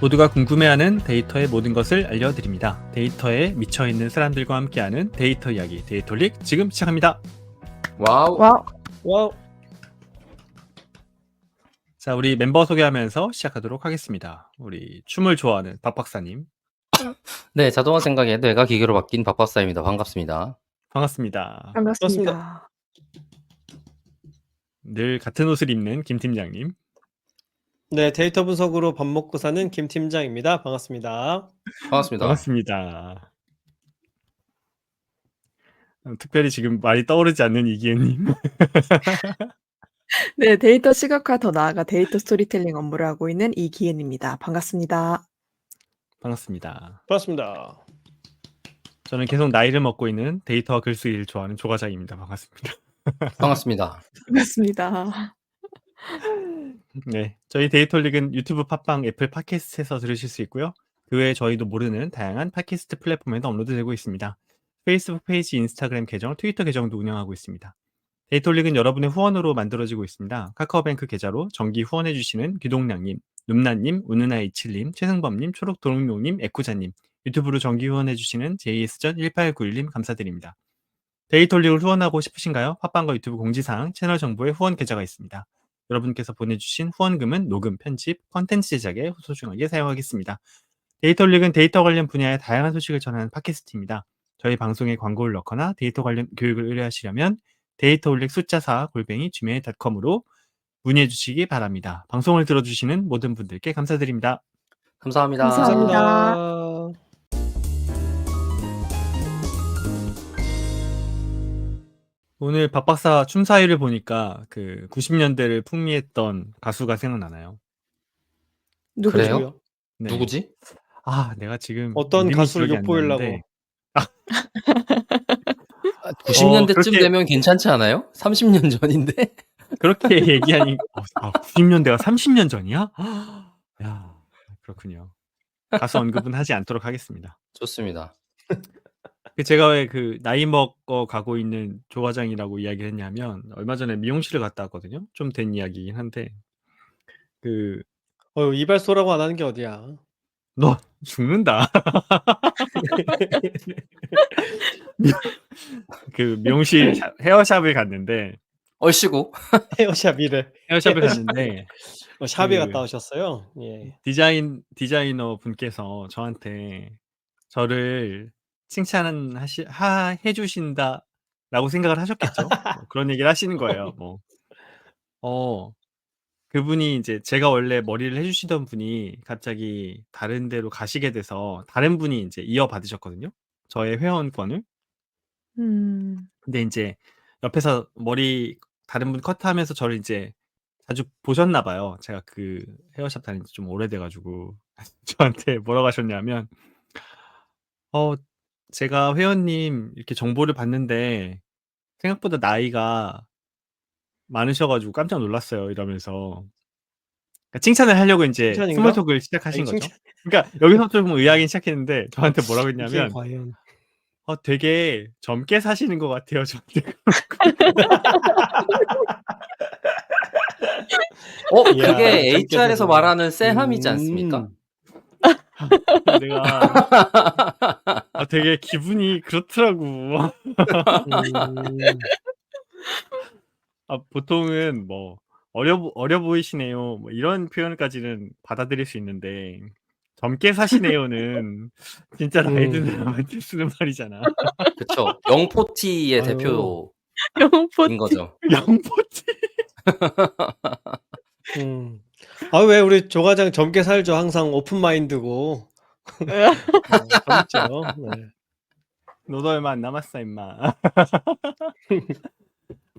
모두가 궁금해하는 데이터의 모든 것을 알려드립니다. 데이터에 미쳐있는 사람들과 함께하는 데이터 이야기, 데이터릭 지금 시작합니다. 와우. 와우. 자, 우리 멤버 소개하면서 시작하도록 하겠습니다. 우리 춤을 좋아하는 박 박사님. 네, 자동화 생각에 뇌가 기계로 바뀐 박 박사입니다. 반갑습니다. 반갑습니다. 반갑습니다. 늘 같은 옷을 입는 김 팀장님. 네, 데이터 분석으로 밥 먹고 사는 김 팀장입니다. 반갑습니다. 반갑습니다. 반갑습니다. 특별히 지금 말이 떠오르지 않는 이기현님. 네, 데이터 시각화 더 나아가 데이터 스토리텔링 업무를 하고 있는 이기은입니다. 반갑습니다. 반갑습니다. 반갑습니다. 저는 계속 나이를 먹고 있는 데이터와 글쓰기를 좋아하는 조과장입니다. 반갑습니다. 반갑습니다. 반갑습니다. 네, 저희 데이터릭은 유튜브, 팟빵, 애플 팟캐스트에서 들으실 수 있고요. 그 외에 저희도 모르는 다양한 팟캐스트 플랫폼에도 업로드되고 있습니다. 페이스북 페이지, 인스타그램 계정, 트위터 계정도 운영하고 있습니다. 데이터릭은 여러분의 후원으로 만들어지고 있습니다. 카카오뱅크 계좌로 정기 후원해주시는 귀동량님, 눔나님, 우누나27님, 최승범님, 초록도롱뇽님, 에쿠자님, 유튜브로 정기 후원해주시는 JS전1891님 감사드립니다. 데이터릭을 후원하고 싶으신가요? 팟빵과 유튜브 공지사항, 채널 정보에 후원 계좌가 있습니다. 여러분께서 보내주신 후원금은 녹음, 편집, 컨텐츠 제작에 소중하게 사용하겠습니다. 데이터릭은 데이터 관련 분야의 다양한 소식을 전하는 팟캐스트입니다. 저희 방송에 광고를 넣거나 데이터 관련 교육을 의뢰하시려면 데이터올릭 숫자 4@gmail.com으로 문의해 주시기 바랍니다. 방송을 들어주시는 모든 분들께 감사드립니다. 감사합니다. 감사합니다. 오늘 박 박사 춤사위를 보니까 그 90년대를 풍미했던 가수가 생각나나요? 누구죠? 그래요? 누구요? 네. 누구지? 아, 내가 지금 어떤 이름이 가수를 기억이 안 엿보이려고? 나는데 90년대쯤 그렇게- 되면 괜찮지 않아요? 30년 전인데? 그렇게 얘기하니 90년대가 30년 전이야? 야, 그렇군요. 가수 언급은 하지 않도록 하겠습니다. 좋습니다. 제가 왜 그 나이 먹어 가고 있는 조과장이라고 이야기를 했냐면 얼마 전에 미용실을 갔다 왔거든요. 좀 된 이야기이긴 한데 그 이발소라고 안 하는 게 어디야? 너 죽는다. 그 미용실 헤어샵을 갔는데 얼씨구. 헤어샵이래. 헤어샵을 갔는데 샵에 그- 갔다 오셨어요? 예. 디자이너 분께서 저한테 저를 해주신다라고 생각을 하셨겠죠. 뭐 그런 얘기를 하시는 거예요. 그분이 이제 제가 원래 머리를 해주시던 분이 갑자기 다른 데로 가시게 돼서 다른 분이 이제 이어받으셨거든요. 저의 회원권을. 근데 이제 옆에서 머리 다른 분 컷하면서 저를 이제 자주 보셨나 봐요. 제가 그 헤어샵 다닌 지 좀 오래돼가지고 저한테 뭐라고 하셨냐면 제가 회원님 이렇게 정보를 봤는데 생각보다 나이가 많으셔가지고 깜짝 놀랐어요. 이러면서 그러니까 칭찬을 하려고 이제 칭찬인가? 스몰톡을 시작하신 아니, 거죠. 그러니까 여기서 좀 의아하긴 시작했는데 저한테 뭐라고 이게 했냐면 과연 되게 젊게 사시는 것 같아요. 저한테. 이야, 그게 젊게 HR에서 사시네. 말하는 쎄함이지 않습니까? 내가 되게 기분이 그렇더라고. 보통은 뭐 어려 보이시네요. 뭐 이런 표현까지는 받아들일 수 있는데 젊게 사시네요는 진짜 나이 든 사람한테 쓰는 말이잖아. 그쵸. 영포티의 아유. 대표인 영포티. 거죠. 양포티. 왜 우리 조과장 젊게 살죠? 항상 오픈 마인드고. 젊죠. 네. 너도 얼마 안 남았어, 임마.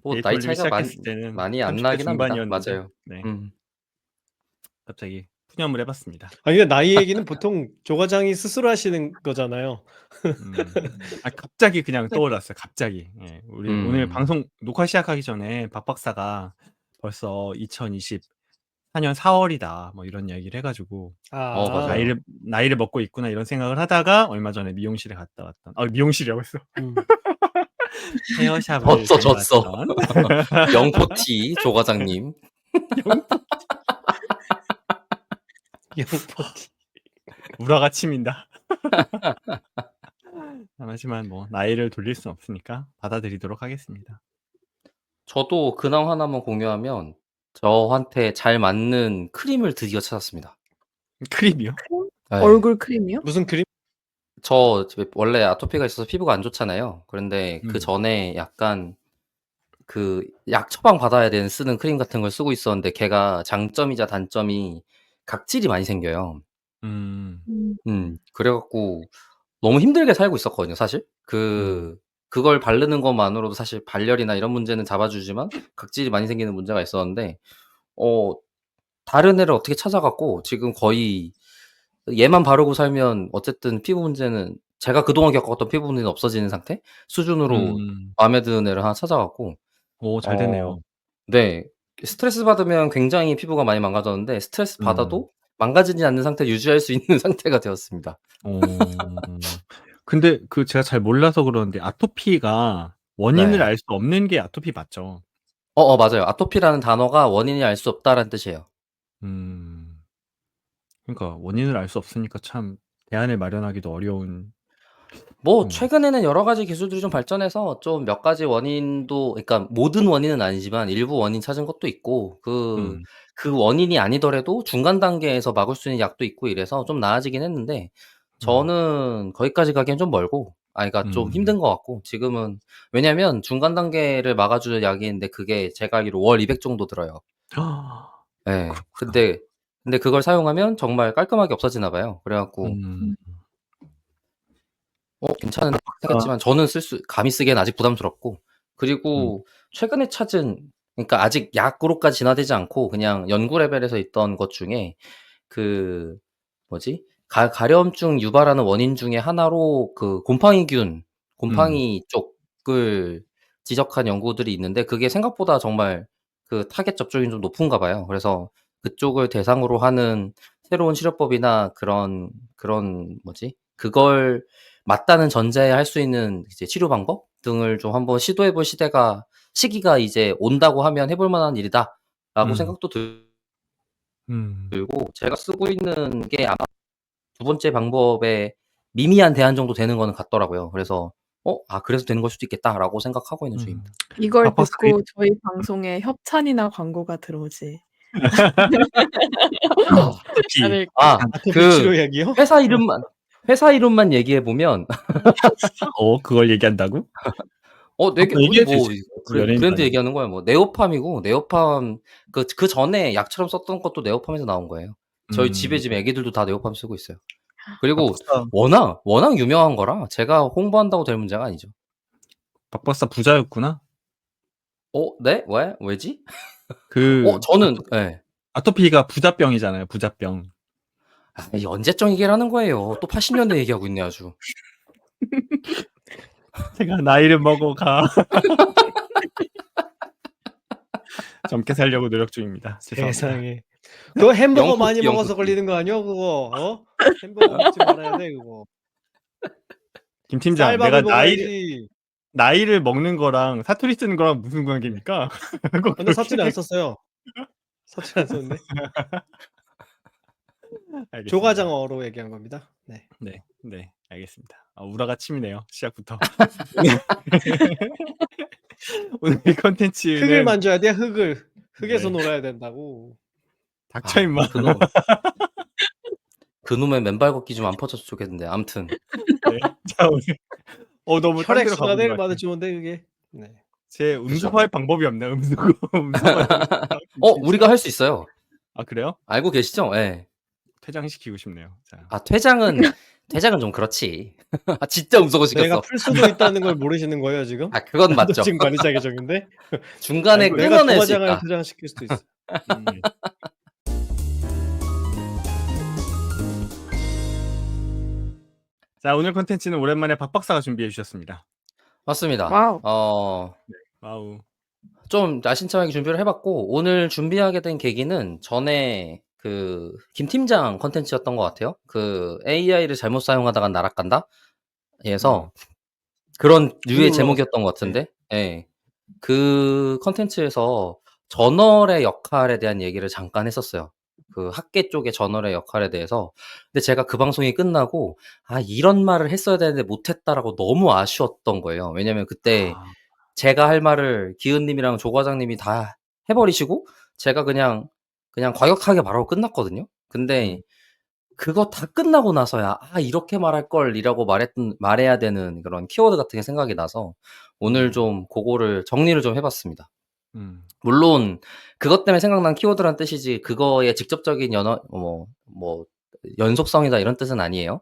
뭐 데이터 나이 올리기 차이가 시작했을 때는 많이 안 30대 나긴 합니다. 중반이었는데. 맞아요. 네, 갑자기 푸념을 해봤습니다. 근데 나이 얘기는 보통 조과장이 스스로 하시는 거잖아요. 갑자기 그냥 떠올랐어요. 갑자기. 예, 우리 음. 오늘 방송 녹화 시작하기 전에 박 박사가 벌써 2024 4년 4월이다. 뭐 이런 이야기를 해가지고 맞아요. 나이를 먹고 있구나 이런 생각을 하다가 얼마 전에 미용실에 갔다 왔던. 미용실이라고 했어. 음. 헤어샵을 졌어. 다녀왔던. 영포티 조 과장님. 영포티. 우라가 치민다. 하지만 뭐 나이를 돌릴 순 없으니까 받아들이도록 하겠습니다. 저도 근황 하나만 공유하면 저한테 잘 맞는 크림을 드디어 찾았습니다. 크림이요? 네. 얼굴 크림이요? 무슨 그림? 저 집에 원래 아토피가 있어서 피부가 안 좋잖아요. 그런데 그 음. 전에 약간 그 약 처방 받아야 되는 쓰는 크림 같은 걸 쓰고 있었는데 걔가 장점이자 단점이 각질이 많이 생겨요. 음. 그래갖고 너무 힘들게 살고 있었거든요, 사실. 그걸 바르는 것만으로도 사실 발열이나 이런 문제는 잡아주지만 각질이 많이 생기는 문제가 있었는데, 다른 애를 어떻게 찾아갖고 지금 거의 얘만 바르고 살면 어쨌든 피부 문제는 제가 그동안 겪었던 피부 문제는 없어지는 상태? 수준으로 마음에 드는 애를 하나 찾아갖고, 오, 잘 됐네요. 네. 스트레스 받으면 굉장히 피부가 많이 망가졌는데 스트레스 받아도 망가지지 않는 상태를 유지할 수 있는 상태가 되었습니다. 근데 제가 잘 몰라서 그러는데 아토피가 원인을 네. 알 수 없는 게 아토피 맞죠? 맞아요. 아토피라는 단어가 원인이 알 수 없다라는 뜻이에요. 그러니까 원인을 알 수 없으니까 참 대안을 마련하기도 어려운. 최근에는 여러 가지 기술들이 좀 발전해서 좀 몇 가지 원인도, 그러니까 모든 원인은 아니지만 일부 원인 찾은 것도 있고, 그 원인이 아니더라도 중간 단계에서 막을 수 있는 약도 있고 이래서 좀 나아지긴 했는데, 저는 거기까지 가기엔 좀 멀고, 그러니까 좀 힘든 것 같고, 지금은, 왜냐면 중간 단계를 막아주는 약이 있는데 그게 제가 알기로 월 200 정도 들어요. 네. 근데 그걸 사용하면 정말 깔끔하게 없어지나 봐요. 그래갖고, 괜찮은데 하겠지만 저는 감히 쓰기엔 아직 부담스럽고, 그리고 최근에 찾은, 그러니까 아직 약으로까지 진화되지 않고 그냥 연구 레벨에서 있던 것 중에 가려움증 유발하는 원인 중에 하나로 곰팡이균, 곰팡이 쪽을 지적한 연구들이 있는데 그게 생각보다 정말 그 타겟 접종이 좀 높은가 봐요. 그래서 그쪽을 대상으로 하는 새로운 치료법이나 그걸 맞다는 전제에 할 수 있는 이제 치료 방법 등을 좀 한번 시도해 볼 시기가 이제 온다고 하면 해볼 만한 일이다라고 생각도 들고, 제가 쓰고 있는 게 아마 두 번째 방법의 미미한 대안 정도 되는 거는 같더라고요. 그래서 그래서 되는 걸 수도 있겠다라고 생각하고 있는 중입니다. 이걸 아빠가 듣고 저희 방송에 협찬이나 광고가 들어오지 아토피 치료약이요? 회사 이름만 얘기해 보면 그걸 얘기한다고? 우리 뭐 얘기해주지. 브랜드 얘기하는 거야. 뭐 네오팜이고, 네오팜 그 전에 약처럼 썼던 것도 네오팜에서 나온 거예요. 저희 집에 지금 애기들도 다 네오팜 쓰고 있어요. 그리고 워낙 유명한 거라 제가 홍보한다고 될 문제가 아니죠. 박박사 부자였구나. 네? 왜지? 저는 네. 아토피가 부자병이잖아요. 부자병. 이 언제적 얘기를 하는 거예요. 또 80년대 얘기하고 있네 아주. 제가 나이를 먹어가 젊게 살려고 노력 중입니다. 죄송합니다. 세상에. 그거 햄버거 영포티, 많이 먹어서 영포티. 걸리는 거 아니야 그거? 햄버거 먹지 말아야 돼 그거. 김 팀장, 쌀밥을 내가 먹어야지. 나이를 먹는 거랑 사투리 쓰는 거랑 무슨 관계입니까? 근데 사투리 안 썼어요. 사투리 안 썼는데. 알겠습니다. 조과장어로 얘기한 겁니다. 네. 네, 알겠습니다. 우라가 침이네요. 시작부터. 오늘 이 컨텐츠는 흙을 만져야 돼 흙을. 흙에서 네. 놀아야 된다고. 닥쳐 임마. 그놈의 맨발 걷기 좀 안 퍼졌으면 좋겠는데. 아무튼 네. 자, 오늘 너무 딴 데로 혈액순환 가본 것 내려받아 같아요. 좋은데 그게. 네. 제 음수할 방법이 없나요? 음수할 우리가 할 수 있어요. 그래요? 알고 계시죠? 네. 퇴장시키고 싶네요. 자. 퇴장은 좀 그렇지. 진짜 음소거 시켰어. 내가 풀 수도 있다는 걸 모르시는 거예요 지금? 그건 맞죠. 지금 관리자 계정인데. 중간에 내가 끊어낼 수 조과장을 있다. 퇴장시킬 수도 있어. 자, 오늘 컨텐츠는 오랜만에 박 박사가 준비해 주셨습니다. 맞습니다. 와우. 와우. 좀 야심차게 준비를 해 봤고 오늘 준비하게 된 계기는 전에 그 김 팀장 콘텐츠였던 것 같아요. 그 "AI를 잘못 사용하다가 나락간다." 에서 그런 류의 올라갔어요. 제목이었던 것 같은데 예. 그 콘텐츠에서 저널의 역할에 대한 얘기를 잠깐 했었어요. 그 학계 쪽의 저널의 역할에 대해서. 근데 제가 그 방송이 끝나고 '아 이런 말을 했어야 되는데 못 했다.'라고 너무 아쉬웠던 거예요. 왜냐면 그때 아. 제가 할 말을 기은 님이랑 조 과장님이 다 해 버리시고 제가 그냥 과격하게 말하고 끝났거든요. 근데 그거 다 끝나고 나서야 '아 이렇게 말할 걸.'이라고 말해야 되는 그런 키워드 같은 게 생각이 나서 오늘 좀 고거를 정리를 좀 해 봤습니다. 음. 물론 그것 때문에 생각난 키워드란 뜻이지 그거의 직접적인 연속성이다 이런 뜻은 아니에요.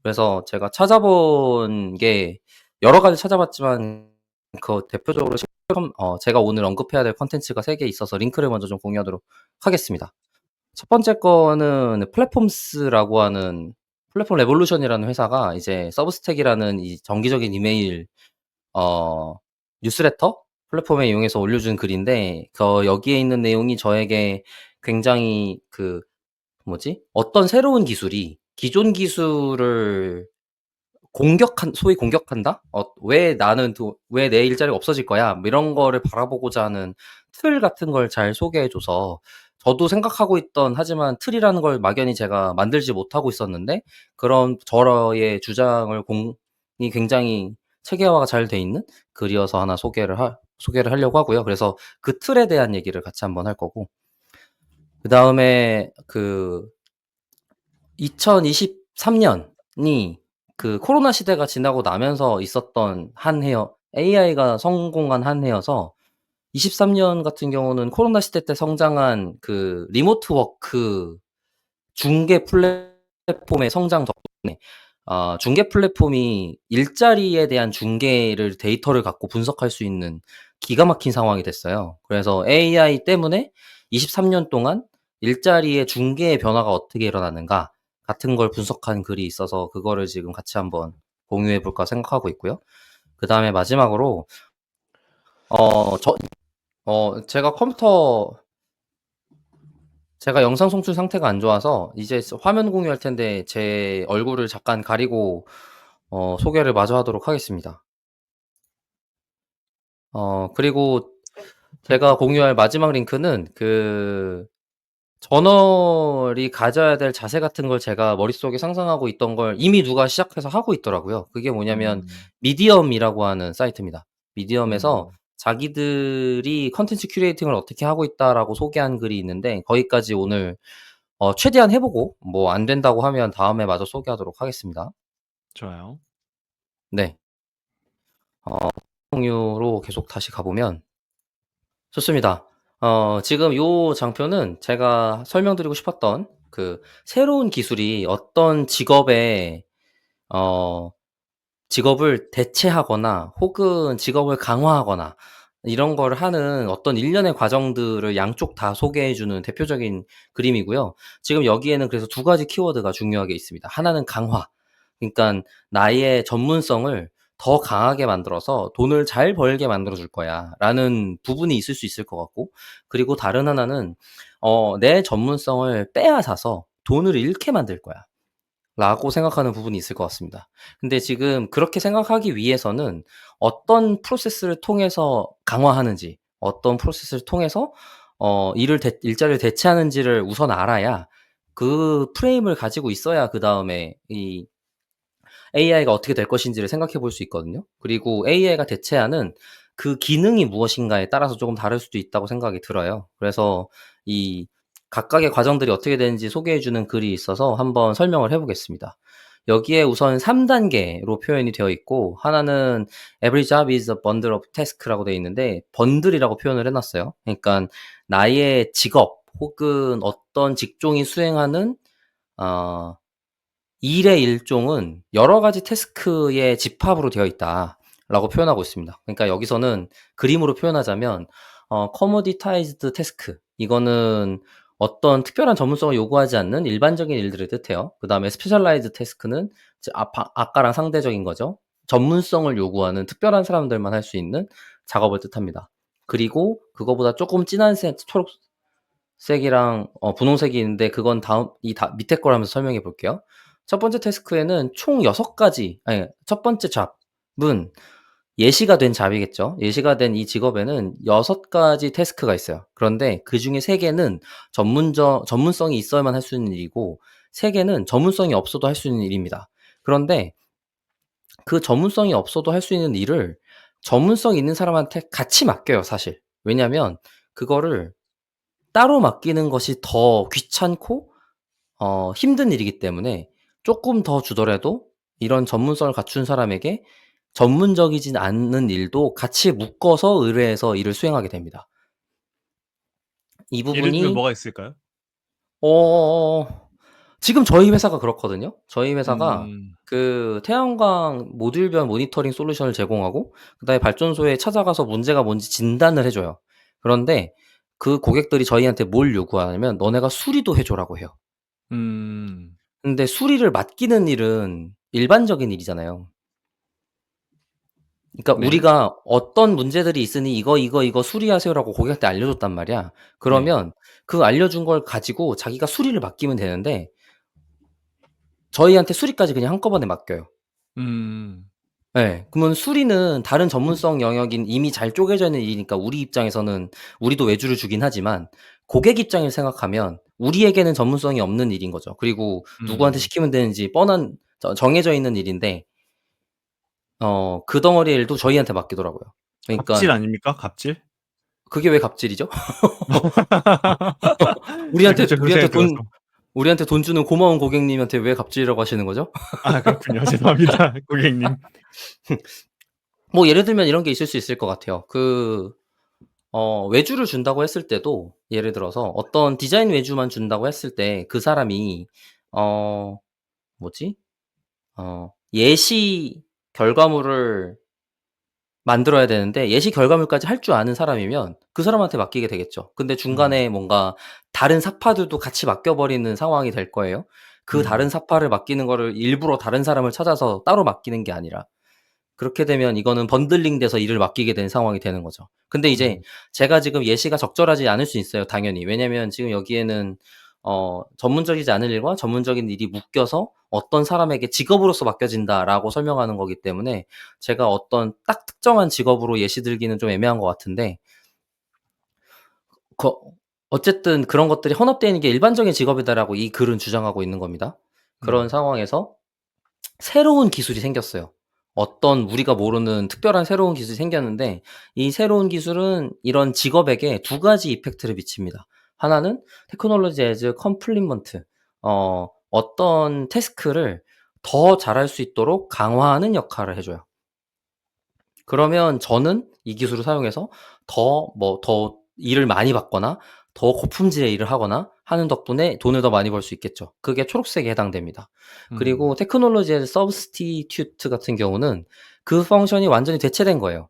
그래서 제가 찾아본 게 여러 가지 찾아봤지만 그 대표적으로 제가 오늘 언급해야 될 콘텐츠가 3개 있어서 링크를 먼저 좀 공유하도록 하겠습니다. 첫 번째 거는 플랫폼스라고 하는 플랫폼 레볼루션이라는 회사가 이제 서브스택이라는 이 정기적인 이메일 뉴스레터 플랫폼에 이용해서 올려준 글인데 여기에 있는 내용이 저에게 굉장히 어떤 새로운 기술이 기존 기술을 소위 공격한다? 왜 내 일자리가 없어질 거야? 뭐 이런 거를 바라보고자 하는 틀 같은 걸 잘 소개해 줘서 저도 생각하고 있던 하지만 틀이라는 걸 막연히 제가 만들지 못하고 있었는데 그런 저의 주장을 이 굉장히 체계화가 잘 돼 있는 글이어서 하나 소개를 하려고 하고요. 그래서 그 틀에 대한 얘기를 같이 한번 할 거고 그다음에 2023년이 그 코로나 시대가 지나고 나면서 있었던 한 해여 AI가 성공한 한 해여서 23년 같은 경우는 코로나 시대 때 성장한 그 리모트 워크 중개 플랫폼의 성장 덕분에 중개 플랫폼이 일자리에 대한 중개를 데이터를 갖고 분석할 수 있는 기가 막힌 상황이 됐어요. 그래서 AI 때문에 23년 동안 일자리의 중개의 변화가 어떻게 일어나는가 같은 걸 분석한 글이 있어서 그거를 지금 같이 한번 공유해 볼까 생각하고 있고요. 그다음에 마지막으로 제가 영상 송출 상태가 안 좋아서 이제 화면 공유할 텐데 제 얼굴을 잠깐 가리고 소개를 마저 하도록 하겠습니다. 그리고 제가 공유할 마지막 링크는 저널이 가져야 될 자세 같은 걸 제가 머릿속에 상상하고 있던 걸 이미 누가 시작해서 하고 있더라고요. 그게 뭐냐면 미디엄이라고 하는 사이트입니다. 미디엄에서 자기들이 컨텐츠 큐레이팅을 어떻게 하고 있다라고 소개한 글이 있는데 거기까지 오늘 최대한 해 보고 뭐 안 된다고 하면 다음에 마저 소개하도록 하겠습니다. 좋아요. 네. 공유로 계속 다시 가보면 좋습니다. 지금 요 장표는 제가 설명드리고 싶었던 새로운 기술이 어떤 직업을 대체하거나 혹은 직업을 강화하거나 이런 걸 하는 어떤 일련의 과정들을 양쪽 다 소개해 주는 대표적인 그림이고요. 지금 여기에는 그래서 2가지 키워드가 중요하게 있습니다. 하나는 강화. 그러니까 나의 전문성을 더 강하게 만들어서 돈을 잘 벌게 만들어 줄 거야라는 부분이 있을 수 있을 것 같고 그리고 다른 하나는 내 전문성을 빼앗아서 돈을 잃게 만들 거야. 라고 생각하는 부분이 있을 것 같습니다. 근데 지금 그렇게 생각하기 위해서는 어떤 프로세스를 통해서 강화하는지, 어떤 프로세스를 통해서 일자리를 대체하는지를 우선 알아야 그 프레임을 가지고 있어야 그다음에 이 AI가 어떻게 될 것인지를 생각해 볼 수 있거든요. 그리고 AI가 대체하는 그 기능이 무엇인가에 따라서 조금 다를 수도 있다고 생각이 들어요. 그래서 이 각각의 과정들이 어떻게 되는지 소개해 주는 글이 있어서 한번 설명을 해 보겠습니다. 여기에 우선 3단계로 표현이 되어 있고 하나는 every job is a bundle of task라고 되어 있는데 번들이라고 표현을 해 놨어요. 그러니까 나의 직업 혹은 어떤 직종이 수행하는 일의 일종은 여러 가지 태스크의 집합으로 되어 있다라고 표현하고 있습니다. 그러니까 여기서는 그림으로 표현하자면 commoditized task 이거는 어떤 특별한 전문성을 요구하지 않는 일반적인 일들을 뜻해요. 그다음에 specialized task는 아까랑 상대적인 거죠. 전문성을 요구하는 특별한 사람들만 할 수 있는 작업을 뜻합니다. 그리고 그거보다 조금 진한 초록색이랑 분홍색이 있는데 그건 밑에 걸 하면서 설명해 볼게요. 첫 번째 태스크에는 총 6가지, 아니, 첫 번째 잡은 예시가 된 잡이겠죠. 예시가 된 이 직업에는 6가지 태스크가 있어요. 그런데 그 중에 3개는 전문성이 있어야만 할 수 있는 일이고, 3개는 전문성이 없어도 할 수 있는 일입니다. 그런데 그 전문성이 없어도 할 수 있는 일을 전문성 있는 사람한테 같이 맡겨요, 사실. 왜냐면 그거를 따로 맡기는 것이 더 귀찮고 힘든 일이기 때문에 조금 더 주더라도 이런 전문성을 갖춘 사람에게 전문적이진 않은 일도 같이 묶어서 의뢰해서 일을 수행하게 됩니다. 이 예를 들면 부분이 뭐가 있을까요? 지금 저희 회사가 그렇거든요. 저희 회사가 음. 그 태양광 모듈별 모니터링 솔루션을 제공하고 그다음에 발전소에 찾아가서 문제가 뭔지 진단을 해 줘요. 그런데 그 고객들이 저희한테 뭘 요구하냐면 "너네가 수리도 해 줘라."고 해요. 음. 근데 수리를 맡기는 일은 일반적인 일이잖아요. 그러니까 네. 우리가 "어떤 문제들이 있으니 이거 수리하세요."라고 고객한테 알려줬단 말이야. 네. 그러면 그 알려준 걸 가지고 자기가 수리를 맡기면 되는데 저희한테 수리까지 그냥 한꺼번에 맡겨요. 음. 예. 그러면 수리는 다른 전문성 영역인 이미 잘 쪼개져 있는 일이니까 우리 입장에서는 우리도 외주를 주긴 하지만 고객 입장을 생각하면 우리에게는 전문성이 없는 일인 거죠. 그리고 누구한테 음. 시키면 되는지 정해져 있는 일인데 그 덩어리 일도 저희한테 맡기더라고요. 갑질 그러니깐 아닙니까? 갑질? 그게 왜 갑질이죠? 아 그쵸. 그 생각이 들어서. 우리한테 돈 주는 고마운 고객님한테 왜 갑질이라고 하시는 거죠? 아 그렇군요. 죄송합니다, 고객님. 뭐 예를 들면 이런 게 있을 수 있을 것 같아요. 외주를 준다고 했을 때도 예를 들어서 어떤 디자인 외주만 준다고 했을 때 그 사람이 어 뭐지? 예시 결과물을 만들어야 되는데 예시 결과물까지 할 줄 아는 사람이면 그 사람한테 맡기게 되겠죠. 근데 음. 중간에 뭔가 다른 사파들도 같이 맡겨 버리는 상황이 될 거예요. 그 다른 음. 사파를 맡기는 거를 일부러 다른 사람을 찾아서 따로 맡기는 게 아니라 그렇게 되면 이거는 번들링돼서 일을 맡기게 된 상황이 되는 거죠. 근데 이제 음. 제가 지금 예시가 적절하지 않을 수 있어요, 당연히. 왜냐면 지금 여기에는 전문적이지 않은 일과 전문적인 일이 묶여서 어떤 사람에게 직업으로서 맡겨진다라고 설명하는 거기 때문에 제가 어떤 딱 특정한 직업으로 예시 들기는 좀 애매한 것 같은데 거 어쨌든 그런 것들이 혼합되어 있는 게 일반적인 직업이다라고 이 글은 주장하고 있는 겁니다. 그런 음. 상황에서 새로운 기술이 생겼어요. 어떤 우리가 모르는 특별한 새로운 기술이 생겼는데 이 새로운 기술은 이런 직업에게 2가지 이펙트를 미칩니다. 하나는 테크놀로지 애즈 컴플리먼트 어떤 태스크를 더 잘할 수 있도록 강화하는 역할을 해 줘요. 그러면 저는 이 기술을 사용해서 더 일을 많이 받거나 더 고품질의 일을 하거나 하는 덕분에 돈을 더 많이 벌 수 있겠죠. 그게 초록색에 해당됩니다. 음. 그리고 테크놀로지의 서브스티튜트 같은 경우는 그 펑션이 완전히 대체된 거예요.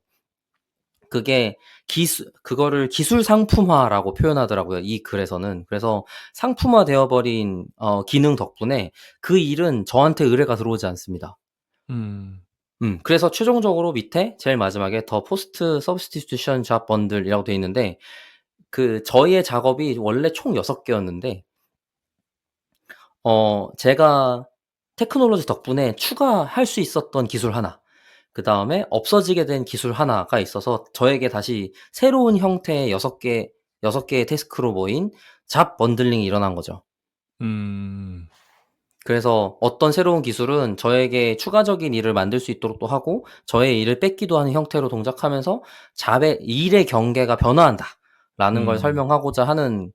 그거를 기술 상품화라고 표현하더라고요, 이 글에서는. 그래서 상품화되어 버린 기능 덕분에 그 일은 저한테 의뢰가 들어오지 않습니다. 음. 그래서 최종적으로 밑에 제일 마지막에 더 포스트 서브스티튜션 잡 번들이라고 돼 있는데 저희의 작업이 원래 총 6개였는데 제가 테크놀로지 덕분에 추가할 수 있었던 기술 하나, 그다음에 없어지게 된 기술 하나가 있어서 저에게 다시 새로운 형태의 6개의 태스크로 모인 잡 번들링이 일어난 거죠. 음. 그래서 어떤 새로운 기술은 저에게 추가적인 일을 만들 수 있도록 또 하고 저의 일을 뺏기도 하는 형태로 동작하면서 일의 경계가 변화한다라는 걸 음. 설명하고자 하는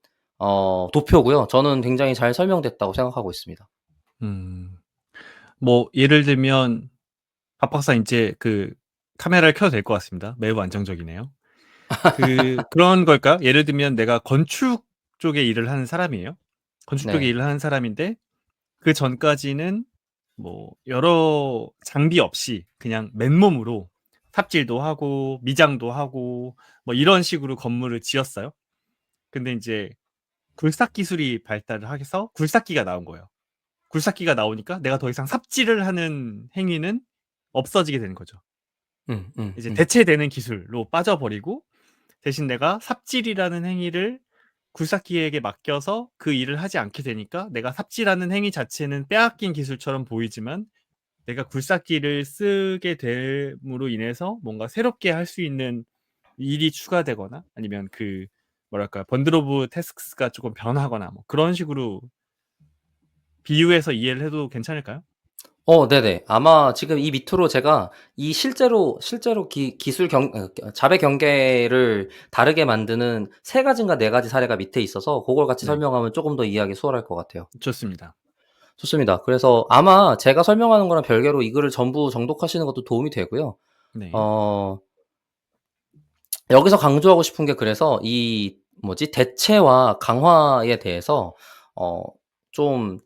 도표고요. 저는 굉장히 잘 설명됐다고 생각하고 있습니다. 음. 뭐 예를 들면 박 박사 인제 그 카메라를 켜도 될 것 같습니다. 매우 안정적이네요. 그런 걸까요? 예를 들면 내가 건축 쪽에 일을 하는 사람이에요. 건축 쪽에 네. 일을 하는 사람인데 그전까지는 뭐 여러 장비 없이 그냥 맨몸으로 삽질도 하고 미장도 하고 뭐 이런 식으로 건물을 지었어요. 근데 인제 굴삭 기술이 발달을 해서 굴삭기가 나온 거예요. 굴삭기가 나오니까 내가 더 이상 삽질을 하는 행위는 없어지게 되는 거죠. 이제 음음음. 대체되는 기술로 빠져버리고 대신 내가 삽질이라는 행위를 굴삭기에게 맡겨서 그 일을 하지 않게 되니까 내가 삽질하는 행위 자체는 빼앗긴 기술처럼 보이지만 내가 굴삭기를 쓰게 됨으로 인해서 뭔가 새롭게 할 수 있는 일이 추가되거나 아니면 그 뭐랄까 번들 오브 태스크가 조금 변하거나 뭐 그런 식으로 비유해서 이해를 해도 괜찮을까요? 네네. 아마 지금 이 밑으로 제가 이 실제로 기술 자배 경계를 다르게 만드는 3가지인가 4가지 사례가 밑에 있어서 그걸 같이 네. 설명하면 조금 더 이해하기 수월할 것 같아요. 좋습니다. 좋습니다. 그래서 아마 제가 설명하는 거랑 별개로 이 글을 전부 정독하시는 것도 도움이 되고요. 네. 여기서 강조하고 싶은 게 그래서 대체와 강화에 대해서 좀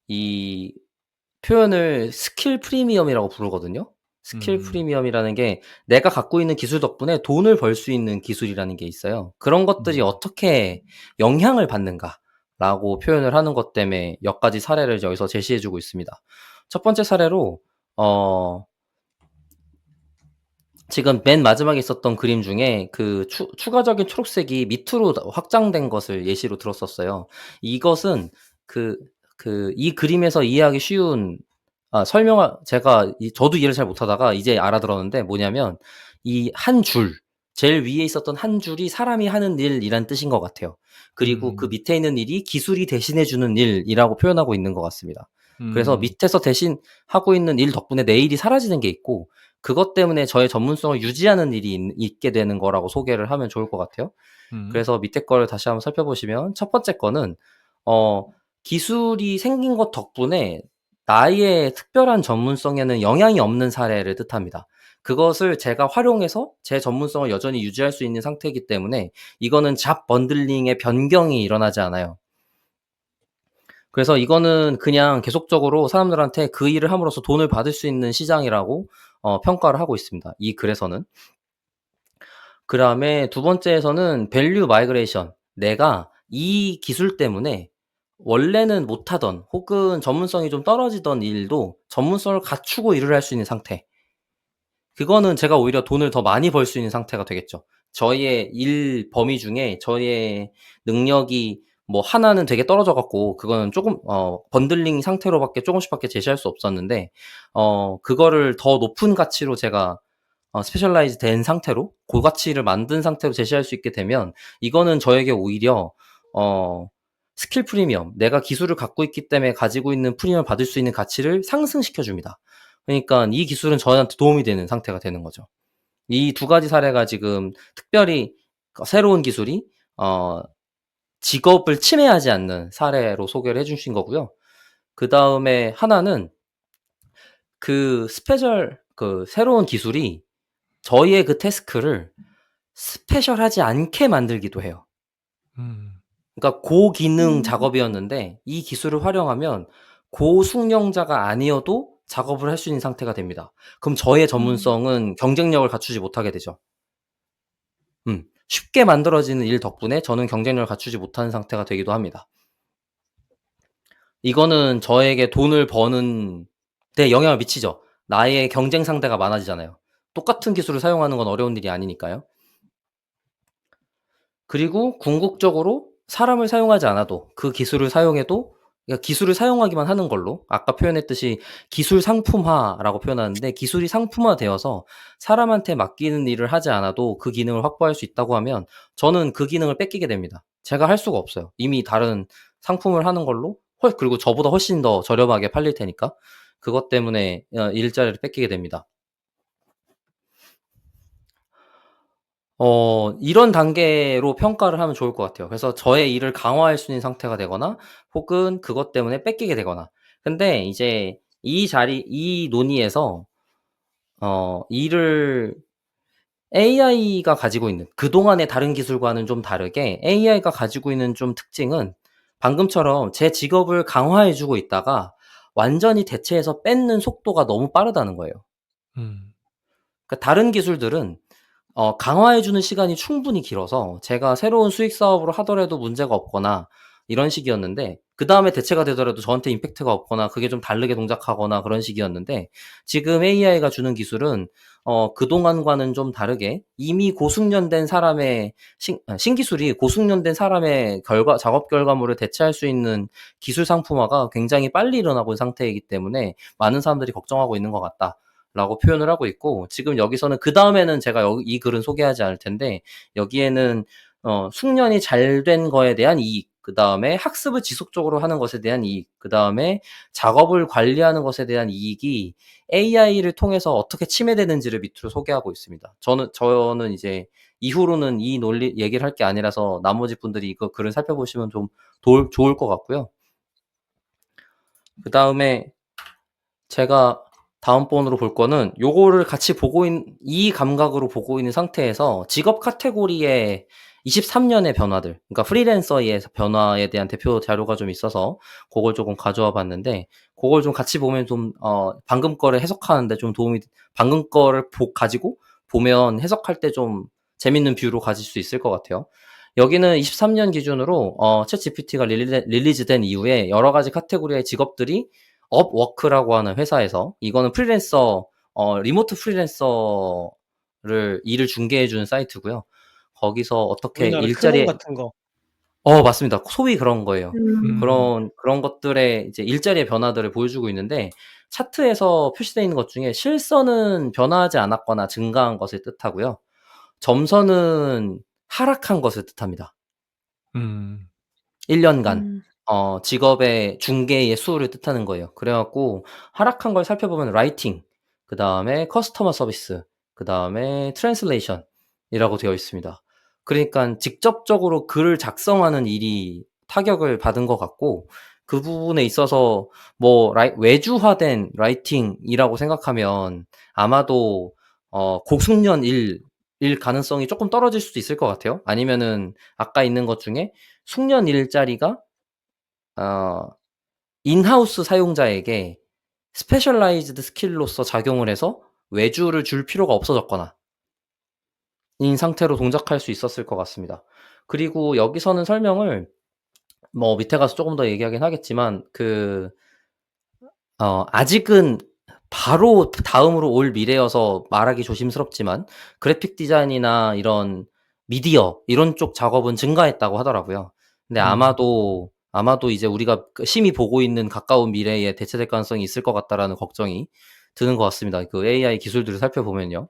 이 표현을 스킬 프리미엄이라고 부르거든요. 스킬 프리미엄이라는 게 내가 갖고 있는 기술 덕분에 돈을 벌 수 있는 기술이라는 게 있어요. 그런 것들이 어떻게 영향을 받는가라고 표현을 하는 것 때문에 몇 가지 사례를 여기서 제시해 주고 있습니다. 첫 번째 사례로 지금 맨 마지막에 있었던 그림 중에 그 추가적인 초록색이 밑으로 확장된 것을 예시로 들었었어요. 이것은 이 그림에서 이해하기 쉬운 저도 이해를 잘 못하다가 이제 알아들었는데 뭐냐면 이 한 줄, 제일 위에 있었던 한 줄이 사람이 하는 일이란 뜻인 것 같아요. 그리고 그 밑에 있는 일이 기술이 대신해 주는 일이라고 표현하고 있는 것 같습니다. 그래서 밑에서 대신 하고 있는 일 덕분에 내 일이 사라지는 게 있고 그것 때문에 저의 전문성을 유지하는 일이 있게 되는 거라고 소개를 하면 좋을 것 같아요. 그래서 밑에 거를 다시 한번 살펴보시면 첫 번째 거는 기술이 생긴 것 덕분에 나의 특별한 전문성에는 영향이 없는 사례를 뜻합니다. 그것을 제가 활용해서 제 전문성을 여전히 유지할 수 있는 상태이기 때문에 이거는 잡 번들링의 변경이 일어나지 않아요. 그래서 이거는 그냥 계속적으로 사람들한테 그 일을 함으로써 돈을 받을 수 있는 시장이라고 평가를 하고 있습니다. 이 글에서는. 그다음에 두 번째에서는 밸류 마이그레이션. 내가 이 기술 때문에 원래는 못하던 혹은 전문성이 좀 떨어지던 일도 전문성을 갖추고 일을 할 수 있는 상태. 그거는 제가 오히려 돈을 더 많이 벌 수 있는 상태가 되겠죠. 저의 일 범위 중에 저의 능력이 뭐 하나는 되게 떨어져 갖고 그거는 조금 번들링 상태로밖에 조금씩밖에 제시할 수 없었는데 그거를 더 높은 가치로 제가 스페셜라이즈 된 상태로 고가치를 만든 상태로 제시할 수 있게 되면 이거는 저에게 오히려 스킬 프리미엄, 내가 기술을 갖고 있기 때문에 가지고 있는 프리미엄을 받을 수 있는 가치를 상승시켜 줍니다. 그러니까 이 기술은 저한테 도움이 되는 상태가 되는 거죠. 이 두 가지 사례가 지금 특별히 새로운 기술이 직업을 침해하지 않는 사례로 소개를 해 주신 거고요. 그다음에 하나는 새로운 기술이 저희의 그 태스크를 스페셜하지 않게 만들기도 해요. 그러니까 고기능 작업이었는데 이 기술을 활용하면 고숙련자가 아니어도 작업을 할 수 있는 상태가 됩니다. 그럼 저의 전문성은 경쟁력을 갖추지 못하게 되죠. 쉽게 만들어지는 일 덕분에 저는 경쟁력을 갖추지 못하는 상태가 되기도 합니다. 이거는 저에게 돈을 버는 데 영향을 미치죠. 나의 경쟁 상대가 많아지잖아요. 똑같은 기술을 사용하는 건 어려운 일이 아니니까요. 그리고 궁극적으로 사람을 사용하지 않아도 그 기술을 사용해도 그러니까 기술을 사용하기만 하는 걸로 아까 표현했듯이 기술 상품화라고 표현하는데 기술이 상품화되어서 사람한테 맡기는 일을 하지 않아도 그 기능을 확보할 수 있다고 하면 저는 그 기능을 뺏기게 됩니다. 제가 할 수가 없어요. 이미 다른 상품을 하는 걸로 그리고 저보다 훨씬 더 저렴하게 팔릴 테니까 그것 때문에 일자리를 뺏기게 됩니다. 이런 단계로 평가를 하면 좋을 것 같아요. 그래서 저의 일을 강화할 수 있는 상태가 되거나 혹은 그것 때문에 뺏기게 되거나. 근데 이제 이 논의에서 일을 AI가 가지고 있는 그동안의 다른 기술과는 좀 다르게 AI가 가지고 있는 좀 특징은 방금처럼 제 직업을 강화해 주고 있다가 완전히 대체해서 뺏는 속도가 너무 빠르다는 거예요. 그러니까 다른 기술들은 강화해 주는 시간이 충분히 길어서 제가 새로운 수익 사업을 하더라도 문제가 없거나 이런 식이었는데 그다음에 대체가 되더라도 저한테 임팩트가 없거나 그게 좀 다르게 동작하거나 그런 식이었는데 지금 AI가 주는 기술은 그동안과는 좀 다르게 이미 고숙련된 사람의 신기술이 고숙련된 사람의 작업 결과물을 대체할 수 있는 기술 상품화가 굉장히 빨리 일어나고 있는 상태이기 때문에 많은 사람들이 걱정하고 있는 것 같다라고 표현을 하고 있고 지금 여기서는 그다음에는 제가 이 글은 소개하지 않을 텐데 여기에는 숙련이 잘 된 거에 대한 이익, 그다음에 학습을 지속적으로 하는 것에 대한 이익, 그다음에 작업을 관리하는 것에 대한 이익이 AI를 통해서 어떻게 침해되는지를 밑으로 소개하고 있습니다. 저는 이제 이후로는 이 논리 얘기를 할 게 아니라서 나머지 분들이 이거 글을 살펴보시면 좀 좋을 것 같고요. 그다음에 제가 다음번으로 볼 거는 요거를 같이 이 감각으로 보고 있는 상태에서 직업 카테고리의 23년의 변화들, 그러니까 프리랜서의 변화에 대한 대표 자료가 좀 있어서 그걸 조금 가져와 봤는데 그걸 좀 같이 보면 좀 방금 거를 해석하는데 좀 방금 거를 가지고 보면 해석할 때 좀 재밌는 뷰로 가질 수 있을 것 같아요. 여기는 23년 기준으로 챗GPT가 릴리즈된 이후에 여러 가지 카테고리의 직업들이 업워크라고 하는 회사에서 이거는 리모트 프리랜서를 일을 중개해주는 사이트고요. 거기서 어떻게 우리나라 크몬 일자리에 같은 거. 맞습니다. 소위 그런 거예요. 그런 것들의 이제 일자리의 변화들을 보여주고 있는데 차트에서 표시되어 있는 것 중에 실선은 변화하지 않았거나 증가한 것을 뜻하고요. 점선은 하락한 것을 뜻합니다. 음. 1년간 직업의 중개의 수를 뜻하는 거예요. 그래갖고 하락한 걸 살펴보면 라이팅, 그 다음에 커스터머 서비스, 그 다음에 트랜슬레이션이라고 되어 있습니다. 그러니까 직접적으로 글을 작성하는 일이 타격을 받은 것 같고 그 부분에 있어서 외주화된 라이팅이라고 생각하면 아마도 고숙련 일 가능성이 조금 떨어질 수도 있을 것 같아요. 아니면은 아까 있는 것 중에 숙련 일자리가 인하우스 사용자에게 스페셜라이즈드 스킬로서 작용을 해서 외주를 줄 필요가 없어졌거나 인 상태로 동작할 수 있었을 것 같습니다. 그리고 여기서는 설명을 밑에 가서 조금 더 얘기하긴 하겠지만 아직은 바로 다음으로 올 미래여서 말하기 조심스럽지만 그래픽 디자인이나 이런 미디어 이런 쪽 작업은 증가했다고 하더라고요. 근데 아마도 이제 우리가 심히 보고 있는 가까운 미래에 대체될 가능성이 있을 것 같다라는 걱정이 드는 것 같습니다. 그 AI 기술들을 살펴보면요.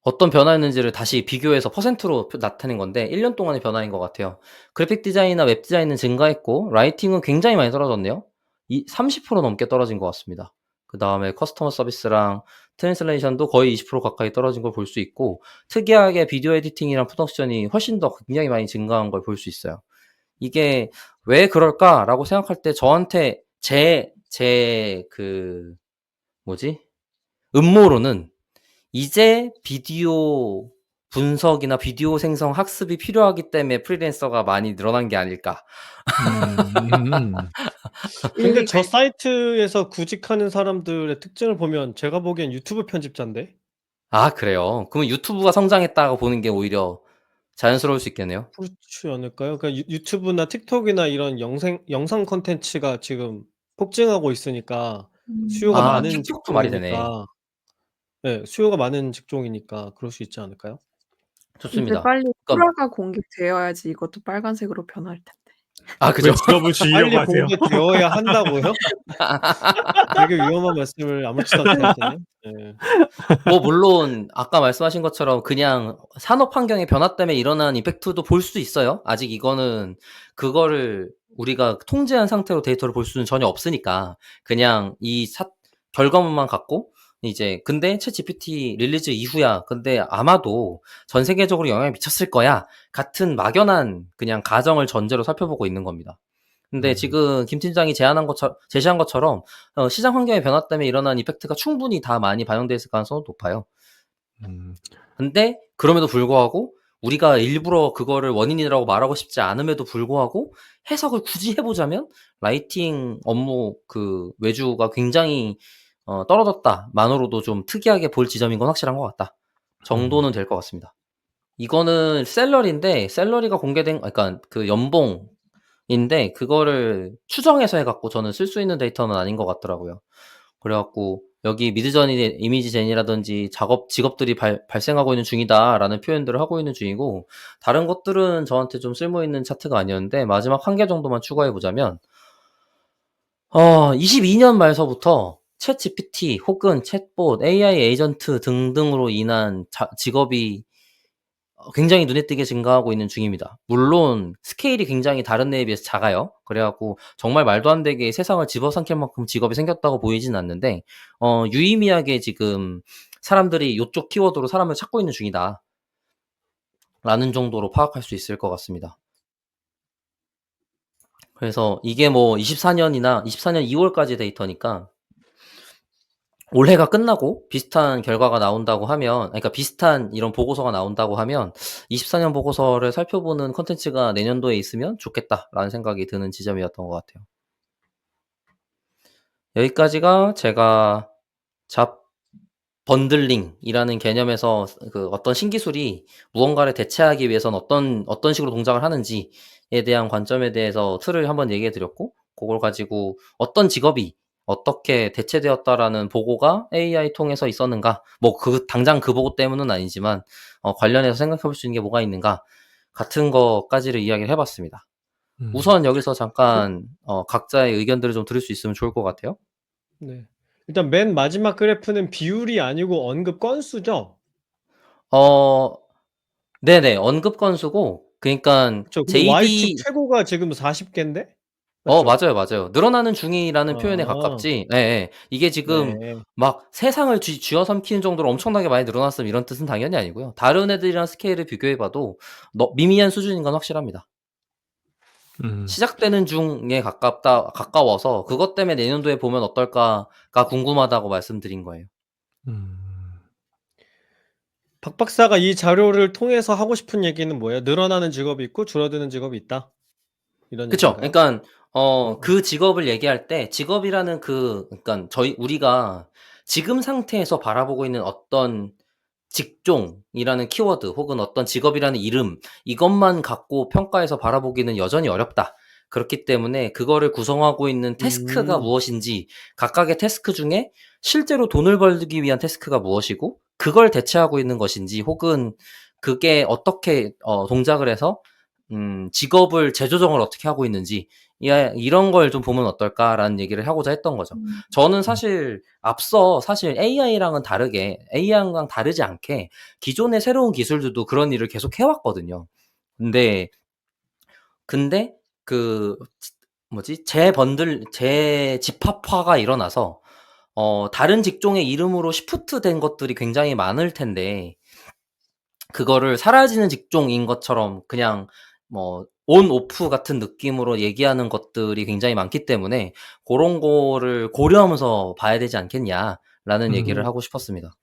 어떤 변화였는지를 다시 비교해서 퍼센트로 나타낸 건데 1년 동안의 변화인 것 같아요. 그래픽 디자인이나 웹 디자인은 증가했고 라이팅은 굉장히 많이 떨어졌네요. 30% 넘게 떨어진 것 같습니다. 그 다음에 커스터머 서비스랑 트랜슬레이션도 거의 20% 가까이 떨어진 걸 볼 수 있고 특이하게 비디오 에디팅이랑 프로덕션이 훨씬 더 굉장히 많이 증가한 걸 볼 수 있어요. 이게 왜 그럴까라고 생각할 때 저한테 음모론은 이제 비디오 분석이나 비디오 생성 학습이 필요하기 때문에 프리랜서가 많이 늘어난 게 아닐까. 근데 저 사이트에서 구직하는 사람들의 특징을 보면 제가 보기엔 유튜브 편집자인데? 아, 그래요? 그러면 유튜브가 성장했다고 보는 게 오히려 자연스러울 수 있겠네요. 그렇지 않을까요? 그러니까 유튜브나 틱톡이나 이런 영상 콘텐츠가 지금 폭증하고 있으니까 수요가 많은 틱톡도 말이 되네. 직종이니까 네, 수요가 많은 직종이니까 그럴 수 있지 않을까요? 이제 좋습니다. 빨리 그러니까 소라가 공개되어야지 이것도 빨간색으로 변할 텐데. 아, 그죠? 왜 직업을 주려고 빨리 하세요? 공개되어야 한다고요? 되게 위험한 말씀을 아무렇지도 않게 하시네. 네. 물론 아까 말씀하신 것처럼 그냥 산업 환경의 변화 때문에 일어난 임팩트도 볼 수도 있어요. 아직 이거는 그거를 우리가 통제한 상태로 데이터를 볼 수는 전혀 없으니까 그냥 결과물만 갖고 이제 근데 챗GPT 릴리즈 이후야. 근데 아마도 전 세계적으로 영향을 미쳤을 거야. 같은 막연한 그냥 가정을 전제로 살펴보고 있는 겁니다. 근데 지금 김 팀장이 제시한 것처럼 시장 환경의 변화 때문에 일어난 이펙트가 충분히 다 많이 반영돼 있을 가능성은 높아요. 근데 그럼에도 불구하고 우리가 일부러 그거를 원인이라고 말하고 싶지 않음에도 불구하고 해석을 굳이 해보자면 라이팅 업무 외주가 굉장히 떨어졌다만으로도 좀 특이하게 볼 지점인 건 확실한 것 같다 정도는 될 것 같습니다. 이거는 샐러리인데 샐러리가 공개된 그러니까 그 연봉 인데 그거를 추정해서 해 갖고 저는 쓸 수 있는 데이터는 아닌 것 같더라고요. 그래 갖고 여기 미드저니 이미지 젠이라든지 작업 직업들이 발생하고 있는 중이다라는 표현들을 하고 있는 중이고 다른 것들은 저한테 좀 쓸모 있는 차트가 아니었는데 마지막 한 개 정도만 추가해 보자면 22년 말서부터 챗GPT 혹은 챗봇, AI 에이전트 등등으로 인한 직업이 굉장히 눈에 띄게 증가하고 있는 중입니다. 물론 스케일이 굉장히 다른 애에 비해서 작아요. 그래 갖고 정말 말도 안 되게 세상을 집어삼킬 만큼 직업이 생겼다고 보이진 않는데 유의미하게 지금 사람들이 요쪽 키워드로 사람을 찾고 있는 중이다. 라는 정도로 파악할 수 있을 것 같습니다. 그래서 이게 뭐 24년 2월까지 데이터니까 올해가 끝나고 비슷한 결과가 나온다고 하면 그러니까 비슷한 이런 보고서가 나온다고 하면 24년 보고서를 살펴보는 콘텐츠가 내년도에 있으면 좋겠다라는 생각이 드는 지점이었던 것 같아요. 여기까지가 제가 잡 번들링이라는 개념에서 그 어떤 신기술이 무언가를 대체하기 위해서는 어떤 식으로 동작을 하는지에 대한 관점에 대해서 틀을 한번 얘기해 드렸고 그걸 가지고 어떤 직업이 어떻게 대체되었다라는 보고가 AI 통해서 있었는가 뭐 당장 그 보고 때문은 아니지만 관련해서 생각해 볼 수 있는 게 뭐가 있는가 같은 것까지를 이야기를 해 봤습니다. 우선 여기서 잠깐 각자의 의견들을 좀 들을 수 있으면 좋을 것 같아요. 네. 일단 맨 마지막 그래프는 비율이 아니고 언급 건수죠? 어 네네. 언급 건수고 그러니깐 그쵸. 근데 Y축 JD 최고가 지금 40개인데? 맞죠? 맞아요. 늘어나는 중이라는 표현에 아. 가깝지 예예. 이게 지금 네. 막 세상을 쥐어삼키는 정도로 엄청나게 많이 늘어났음 이런 뜻은 당연히 아니고요. 다른 애들이랑 스케일을 비교해 봐도 미미한 수준인 건 확실합니다. 음. 시작되는 중에 가까워서 그것 때문에 내년도에 보면 어떨까가 궁금하다고 말씀드린 거예요. 음. 박 박사가 이 자료를 통해서 하고 싶은 얘기는 뭐예요? 늘어나는 직업이 있고 줄어드는 직업이 있다. 이런 그쵸. 얘기인가요? 그러니깐 어. 그 직업을 얘기할 때 직업이라는 그러니깐 우리가 지금 상태에서 바라보고 있는 어떤 직종이라는 키워드 혹은 어떤 직업이라는 이름 이것만 갖고 평가해서 바라보기는 여전히 어렵다. 그렇기 때문에 그거를 구성하고 있는 태스크가 음. 무엇인지 각각의 태스크 중에 실제로 돈을 벌기 위한 태스크가 무엇이고 그걸 대체하고 있는 것인지 혹은 그게 어떻게 동작을 해서 직업을 재조정을 어떻게 하고 있는지 이런 걸 좀 보면 어떨까라는 얘기를 하고자 했던 거죠. 저는 사실 앞서 AI랑은 다르지 않게 기존의 새로운 기술들도 그런 일을 계속 해 왔거든요. 근데 그 재집합화가 일어나서 다른 직종의 이름으로 시프트 된 것들이 굉장히 많을 텐데 그거를 사라지는 직종인 것처럼 그냥 뭐 온 오프 같은 느낌으로 얘기하는 것들이 굉장히 많기 때문에 고런 거를 고려하면서 봐야 되지 않겠냐라는 얘기를 음. 하고 싶었습니다.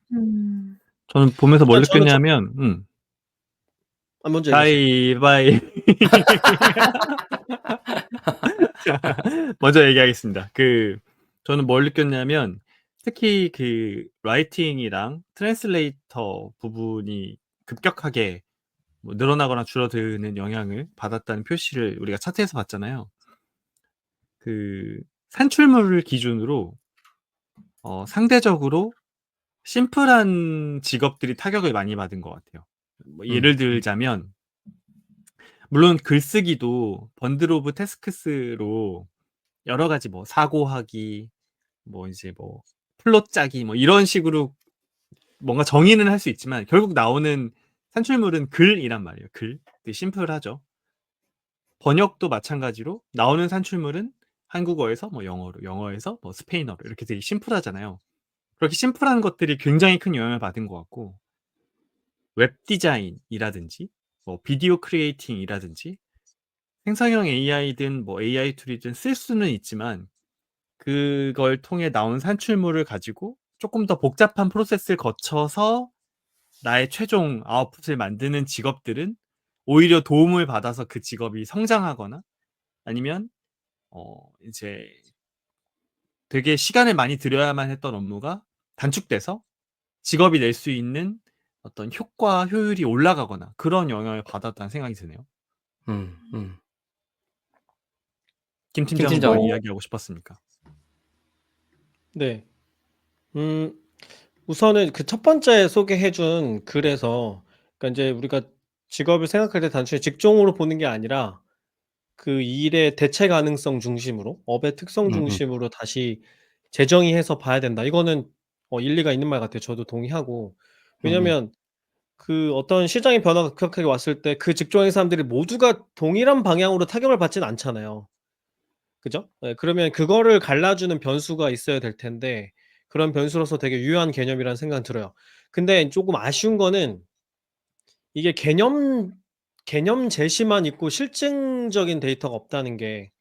저는 보면서 뭘 일단 저는 느꼈냐면 먼저 얘기하세요. 가위바위 먼저 얘기하겠습니다. 저는 뭘 느꼈냐면 특히 그 라이팅이랑 트랜슬레이터 부분이 급격하게 뭐 늘어나거나 줄어드는 영향을 받았다는 표시를 우리가 차트에서 봤잖아요. 산출물을 기준으로 상대적으로 심플한 직업들이 타격을 많이 받은 것 같아요. 뭐 예를 들자면 물론 글쓰기도 번들 오브 태스크스로 여러 가지 뭐 사고하기 뭐 이제 뭐 플롯 짜기 뭐 이런 식으로 뭔가 정의는 할 수 있지만 결국 나오는 산출물은 글이란 말이에요. 글. 되게 심플하죠. 번역도 마찬가지로 나오는 산출물은 한국어에서 뭐 영어로, 영어에서 뭐 스페인어로 이렇게 되게 심플하잖아요. 그렇게 심플한 것들이 굉장히 큰 영향을 받은 것 같고 웹 디자인이라든지 뭐 비디오 크리에이팅이라든지 생성형 AI든 뭐 AI 툴이든 쓸 수는 있지만 그걸 통해 나온 산출물을 가지고 조금 더 복잡한 프로세스를 거쳐서 나의 최종 아웃풋을 만드는 직업들은 오히려 도움을 받아서 그 직업이 성장하거나 아니면 이제 되게 시간을 많이 들여야만 했던 업무가 단축돼서 직업이 낼 수 있는 어떤 효과, 효율이 올라가거나 그런 영향을 받았다는 생각이 드네요. 음. 김 김 팀장은 팀장. 뭘 이야기하고 싶었습니까? 네. 우선은 그 첫 번째 소개해 준 글에서 그러니까 인제 우리가 직업을 생각할 때 단순히 직종으로 보는 게 아니라 그 일의 대체 가능성 중심으로 업의 특성 음음. 중심으로 다시 재정의해서 봐야 된다. 이거는 일리가 있는 말 같아요. 저도 동의하고. 음음. 왜냐면 그 어떤 시장의 변화가 급격하게 왔을 때 그 직종의 사람들이 모두가 동일한 방향으로 타격을 받진 않잖아요. 그죠? 예 그러면 그거를 갈라주는 변수가 있어야 될 텐데 그런 변수로서 되게 유효한 개념이라는 생각은 들어요. 근데 쪼금 아쉬운 거는 이게 개념 제시만 있고 실증적인 데이터가 없다는 게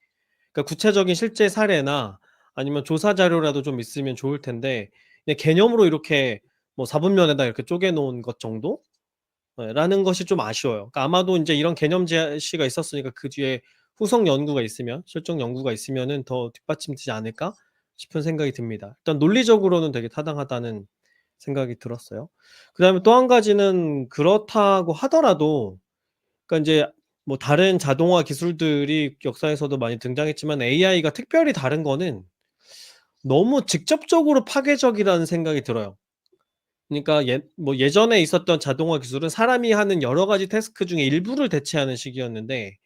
그러니까 구체적인 실제 사례나 아니면 조사 자료라도 좀 있으면 좋을 텐데 그냥 개념으로 이렇게 뭐 4분면에다 이렇게 쪼개 놓은 것 정도? 예 라는 것이 좀 아쉬워요. 그러니까 아마도 인제 이런 개념 제시가 있었으니까 그 뒤에 후속 연구가 있으면 실증 연구가 있으면은 더 뒷받침되지 않을까 싶은 생각이 듭니다. 일단 논리적으로는 되게 타당하다는 생각이 들었어요. 그다음에 또 한 가지는 그렇다고 하더라도 그러니까 인제 뭐 다른 자동화 기술들이 역사에서도 많이 등장했지만 AI가 특별히 다른 거는 너무 직접적으로 파괴적이라는 생각이 들어요. 그러니까 예전에 있었던 자동화 기술은 사람이 하는 여러 가지 태스크 중에 일부를 대체하는 식이었는데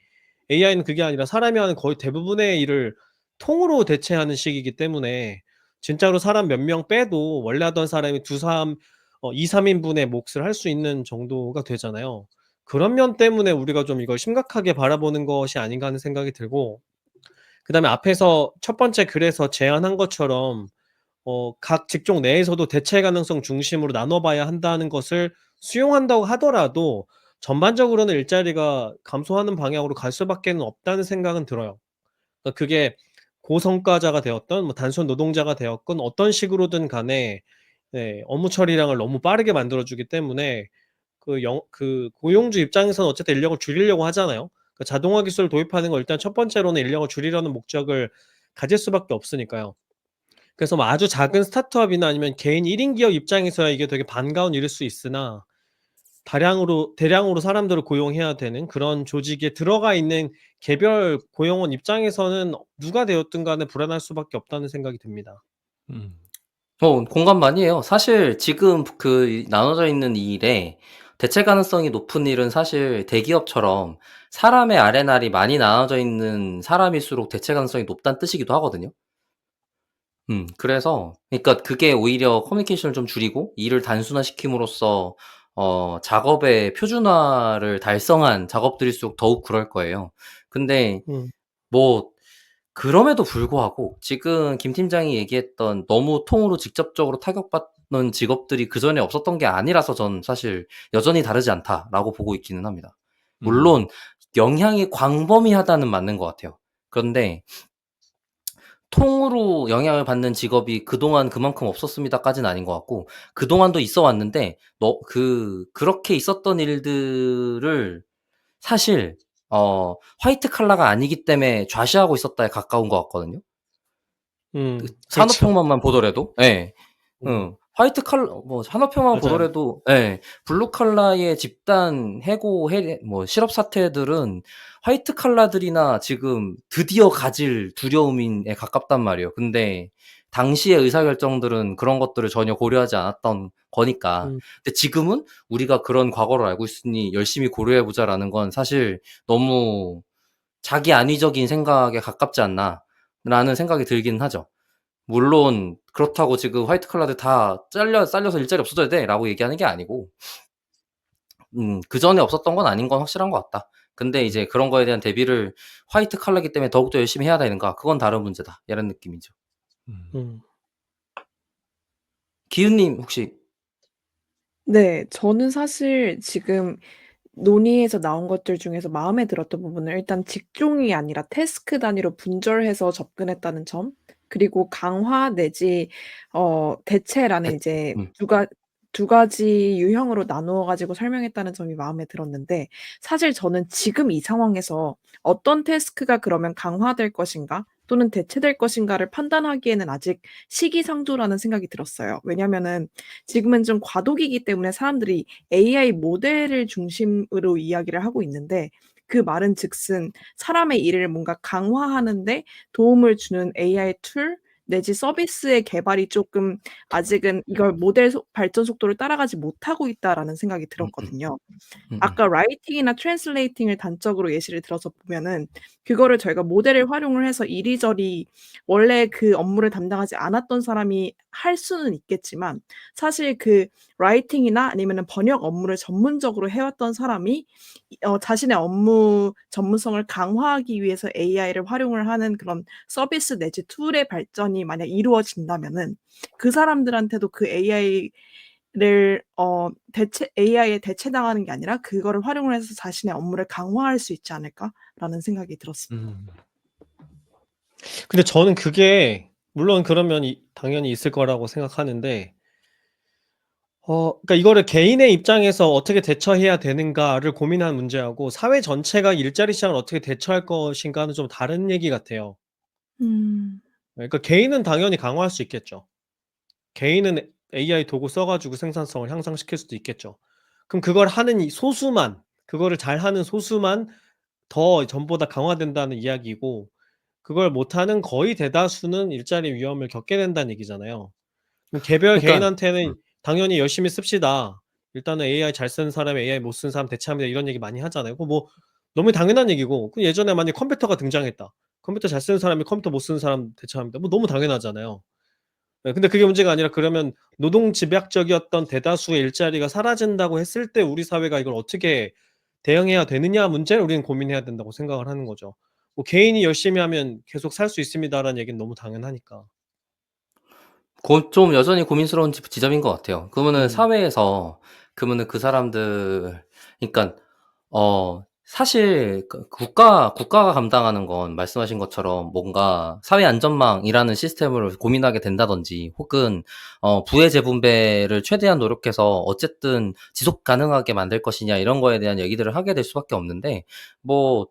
AI는 그게 아니라 사람이 하는 거의 대부분의 일을 통으로 대체하는 식이기 때문에 진짜로 사람 몇 명 빼도 원래 하던 사람이 2-3 인분의 몫을 할 수 있는 정도가 되잖아요. 그런 면 때문에 우리가 좀 이걸 심각하게 바라보는 것이 아닌가 하는 생각이 들고 그다음에 앞에서 첫 번째 글에서 제안한 것처럼 각 직종 내에서도 대체 가능성 중심으로 나눠 봐야 한다는 것을 수용한다고 하더라도 전반적으로는 일자리가 감소하는 방향으로 갈 수밖에는 없다는 생각은 들어요. 그러니까 그게 고성과자가 되었든 뭐 단순 노동자가 되었건 어떤 식으로든 간에 네 업무 처리량을 너무 빠르게 만들어 주기 때문에 그 고용주 입장에서는 어쨌든 인력을 줄이려고 하잖아요. 그 자동화 기술을 도입하는 건 일단 첫 번째로는 인력을 줄이려는 목적을 가질 수밖에 없으니까요. 그래서 뭐 아주 작은 스타트업이나 아니면 개인 1인 기업 입장에서야 이게 되게 반가운 일일 수 있으나 대량으로 사람들을 고용해야 되는 그런 조직에 들어가 있는 개별 고용원 입장에서는 누가 되었든 간에 불안할 수밖에 없다는 생각이 듭니다. 음. 공감 많이 해요. 사실 지금 그 나눠져 있는 이 일에 대체 가능성이 높은 일은 사실 대기업처럼 사람의 R&R이 많이 나눠져 있는 사람일수록 대체 가능성이 높다는 뜻이기도 하거든요. 그래서 그러니까 그게 오히려 커뮤니케이션을 좀 줄이고 일을 단순화시킴으로써 작업의 표준화를 달성한 작업들일수록 더욱 그럴 거예요. 근데 음. 뭐 그럼에도 불구하고 지금 김 팀장이 얘기했던 너무 통으로 직접적으로 타격받는 직업들이 그전에 없었던 게 아니라서 전 사실 '여전히 다르지 않다.'라고 보고 있기는 합니다. 물론 영향이 광범위하다는 맞는 것 같아요. 그런데 통으로 영향을 받는 직업이 '그동안 그만큼 없었습니다.'까지는 아닌 것 같고 그동안도 있어 왔는데 그렇게 있었던 일들을 사실 화이트 칼라가 아니기 때문에 좌시하고 있었다에 가까운 것 같거든요. 그 그렇죠. 산업혁명만 보더라도 예. 음. 화이트 칼라 뭐 산업혁명만 맞아요. 보더라도 예. 블루 칼라의 집단 해고 뭐 실업 사태들은 화이트 칼라들이나 지금 드디어 가질 두려움에 가깝단 말이에요. 근데 당시의 의사결정들은 그런 것들을 전혀 고려하지 않았던 거니까. 음. 근데 지금은 우리가 그런 과거를 알고 있으니 '열심히 고려해 보자.'라는 건 사실 너무 자기 안위적인 생각에 가깝지 않나라는 생각이 들기는 하죠. 물론 그렇다고 지금 "화이트 칼라들 다 잘려서 일자리 없어져야 돼."라고 얘기하는 게 아니고 그전에 없었던 건 아닌 건 확실한 것 같다. 근데 이제 그런 거에 대한 대비를 '화이트 칼라이기 때문에 더욱더 열심히 해야 되는가? 그건 다른 문제다.' 이런 느낌이죠. 음. 음. 기훈 님 혹시 네. 저는 사실 지금 논의에서 나온 것들 중에서 마음에 들었던 부분은 일단 직종이 아니라 태스크 단위로 분절해서 접근했다는 점, 그리고 강화 내지 대체라는 대체 이제 두 가지 유형으로 나누어 가지고 설명했다는 점이 마음에 들었는데, 사실 저는 지금 이 상황에서 어떤 태스크가 그러면 강화될 것인가 또는 대체될 것인가를 판단하기에는 아직 시기상조라는 생각이 들었어요. 왜냐면은 지금은 좀 과도기이기 때문에 사람들이 AI 모델을 중심으로 이야기를 하고 있는데, 그 말은즉슨 사람의 일을 뭔가 강화하는 데 도움을 주는 AI 툴 내지 서비스의 개발이 쪼끔 아직은 이걸 모델 발전 속도를 따라가지 못하고 있다라는 생각이 들었거든요. 아까 라이팅이나 트랜슬레이팅을 단적으로 예시를 들어서 보면은 그거를 저희가 모델을 활용을 해서 이리저리 원래 그 업무를 담당하지 않았던 사람이 할 수는 있겠지만 사실 그 라이팅이나 아니면은 번역 업무를 전문적으로 해왔던 사람이 자신의 업무 전문성을 강화하기 위해서 AI를 활용을 하는 그런 서비스 내지 툴의 발전이 만약 이루어진다면은 그 사람들한테도 그 AI를 AI에 대체당하는 게 아니라 그거를 활용을 해서 자신의 업무를 강화할 수 있지 않을까라는 생각이 들었습니다. 근데 저는 그게 물론 그런 면이 당연히 있을 거라고 생각하는데 그러니까 이거를 개인의 입장에서 어떻게 대처해야 되는가를 고민하는 문제하고 사회 전체가 일자리 시장을 어떻게 대처할 것인가는 좀 다른 얘기 같아요. 음. 그러니까 개인은 당연히 강화할 수 있겠죠. 개인은 AI 도구 써 가지고 생산성을 향상시킬 수도 있겠죠. 그럼 그걸 하는 이 소수만 그거를 잘하는 소수만 더 전보다 강화된다는 이야기고 그걸 못하는 거의 대다수는 일자리 위험을 겪게 된다는 얘기잖아요. 그럼 개별 그러니까 개인한테는 당연히 열심히 씁시다. 일단은 AI 잘 쓰는 사람, AI 못 쓰는 사람 대체합니다. 이런 얘기 많이 하잖아요. 그거 뭐 너무 당연한 얘기고 그 예전에 만약에 컴퓨터가 등장했다. 컴퓨터 잘 쓰는 사람이 컴퓨터 못 쓰는 사람 대체합니다. 뭐 너무 당연하잖아요. 네, 근데 그게 문제가 아니라 그러면 노동 집약적이었던 대다수의 일자리가 사라진다고 했을 때 우리 사회가 이걸 어떻게 대응해야 되느냐 문제를 우리는 고민해야 된다고 생각을 하는 거죠. 뭐 개인이 열심히 하면 계속 살 수 있습니다라는 얘기는 너무 당연하니까. 좀 여전히 고민스러운 지점인 것 같아요. 그러면은 음. 사회에서 그러면은 그 사람들 그러니까 사실 국가가 감당하는 건 말씀하신 것처럼 뭔가 사회 안전망이라는 시스템을 고민하게 된다든지 혹은 부의 재분배를 최대한 노력해서 어쨌든 지속 가능하게 만들 것이냐 이런 거에 대한 얘기들을 하게 될 수밖에 없는데 뭐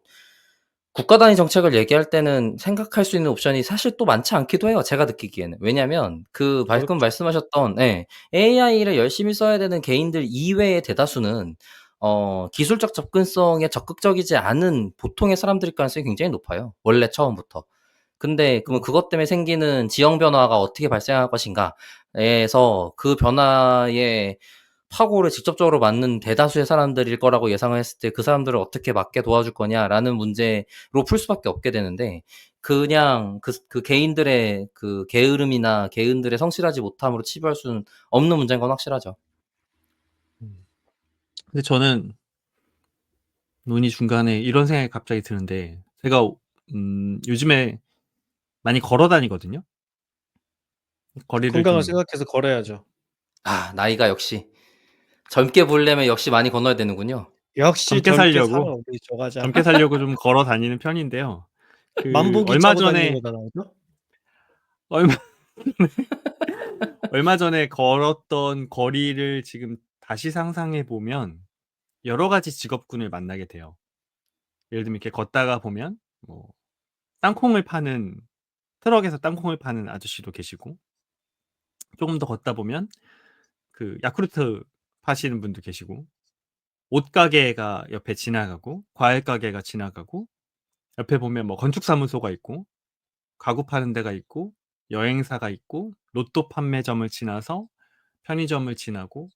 국가 단위 정책을 얘기할 때는 생각할 수 있는 옵션이 사실 또 많지 않기도 해요, 제가 느끼기에는. 왜냐면 방금 그렇죠. 말씀하셨던 AI를 열심히 써야 되는 개인들 이외의 대다수는 기술적 접근성에 적극적이지 않은 보통의 사람들일 가능성이 굉장히 높아요, 원래 처음부터. 근데 그러면 그것 때문에 생기는 지형 변화가 어떻게 발생할 것인가에서 그 변화에 파고를 직접적으로 맞는 대다수의 사람들일 거라고 예상을 했을 때 그 사람들을 어떻게 맞게 도와줄 거냐라는 문제로 풀 수밖에 없게 되는데 그냥 그 개인들의 그 게으름이나 개인들의 성실하지 못함으로 치부할 수는 없는 문제인 건 확실하죠. 근데 저는 논의 중간에 이런 생각이 갑자기 드는데 제가 요즘에 많이 걸어 다니거든요. 거리를 건강을 좀 생각해서 걸어야죠. 나이가 역시 젊게 보이려면 역시 많이 건너야 되는군요. 역시 젊게 젊게 살아 살려고 우리 저가자. 좀 걸어 다니는 편인데요. 만보기 짜고 다니는 거잖아요. 얼마 얼마 전에 걸었던 거리를 지금 다시 상상해 보면 여러 가지 직업군을 만나게 돼요. 예를 들면 이렇게 걷다가 보면 뭐 땅콩을 파는 트럭에서 땅콩을 파는 아저씨도 계시고 조금 더 걷다 보면 그 야쿠르트 파시는 분도 계시고 옷가게가 옆에 지나가고 과일 가게가 지나가고 옆에 보면 뭐 건축사무소가 있고 가구 파는 데가 있고 여행사가 있고 로또 판매점을 지나서 편의점을 지나고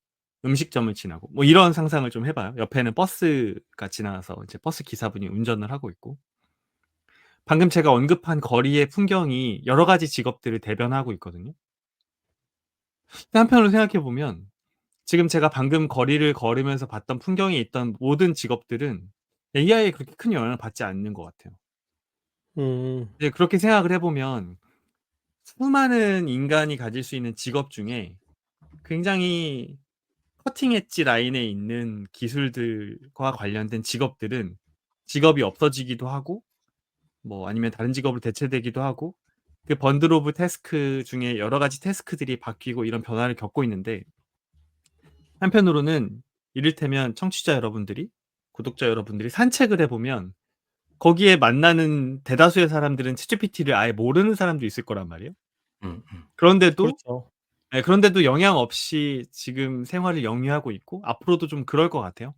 음식점을 지나고 뭐 이런 상상을 좀 해 봐요. 옆에는 버스가 지나가서 이제 버스 기사분이 운전을 하고 있고 방금 제가 언급한 거리의 풍경이 여러 가지 직업들을 대변하고 있거든요. 근데 한편으로 생각해 보면 지금 제가 방금 거리를 걸으면서 봤던 풍경에 있던 모든 직업들은 AI에 그렇게 큰 영향을 받지 않는 것 같아요. 음. 이제 그렇게 생각을 해 보면 수많은 인간이 가질 수 있는 직업 중에 굉장히 커팅 엣지 라인에 있는 기술들과 관련된 직업들은 직업이 없어지기도 하고 뭐 아니면 다른 직업으로 대체되기도 하고 그 번들 오브 태스크 중에 여러 가지 태스크들이 바뀌고 이런 변화를 겪고 있는데 한편으로는 이를테면 청취자 여러분들이 구독자 여러분들이 산책을 해 보면 거기에 만나는 대다수의 사람들은 챗GPT를 아예 모르는 사람도 있을 거란 말이에요. 음. 그런데도 그렇죠. 그런데도 영향 없이 지금 생활을 영위하고 있고 앞으로도 좀 그럴 것 같아요.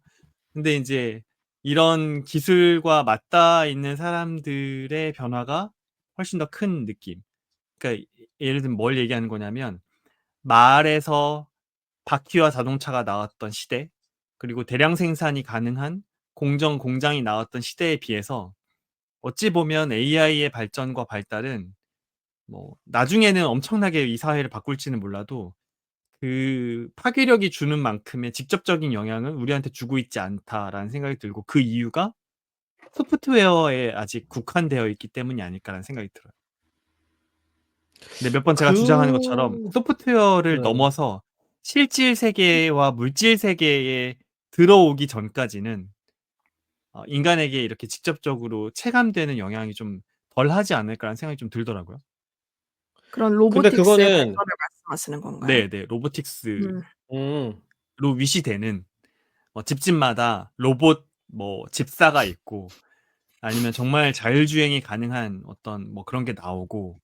근데 인제 이런 기술과 맞닿아 있는 사람들의 변화가 훨씬 더 큰 느낌. 그러니까 예를 들면 뭘 얘기하는 거냐면 말에서 바퀴와 자동차가 나왔던 시대, 그리고 대량 생산이 가능한 공장이 나왔던 시대에 비해서 어찌 보면 AI의 발전과 발달은 뭐 나중에는 엄청나게 이 사회를 바꿀지는 몰라도 그 파괴력이 주는 만큼의 직접적인 영향을 우리한테 주고 있지 않다라는 생각이 들고, 그 이유가 소프트웨어에 아직 국한되어 있기 때문이 아닐까라는 생각이 들어요. 근데 몇 번 제가 주장하는 것처럼 그 소프트웨어를 네. 넘어서 실질 세계와 물질 세계에 들어오기 전까지는 인간에게 이렇게 직접적으로 체감되는 영향이 좀 덜하지 않을까라는 생각이 좀 들더라고요. 그런 근데 로보틱스의 그거는 발전을 말씀하시는 건가요? 네네. 로보틱스로 음. 위시되는 집집마다 로봇 뭐 집사가 있고, 아니면 정말 자율주행이 가능한 어떤 뭐 그런 게 나오고,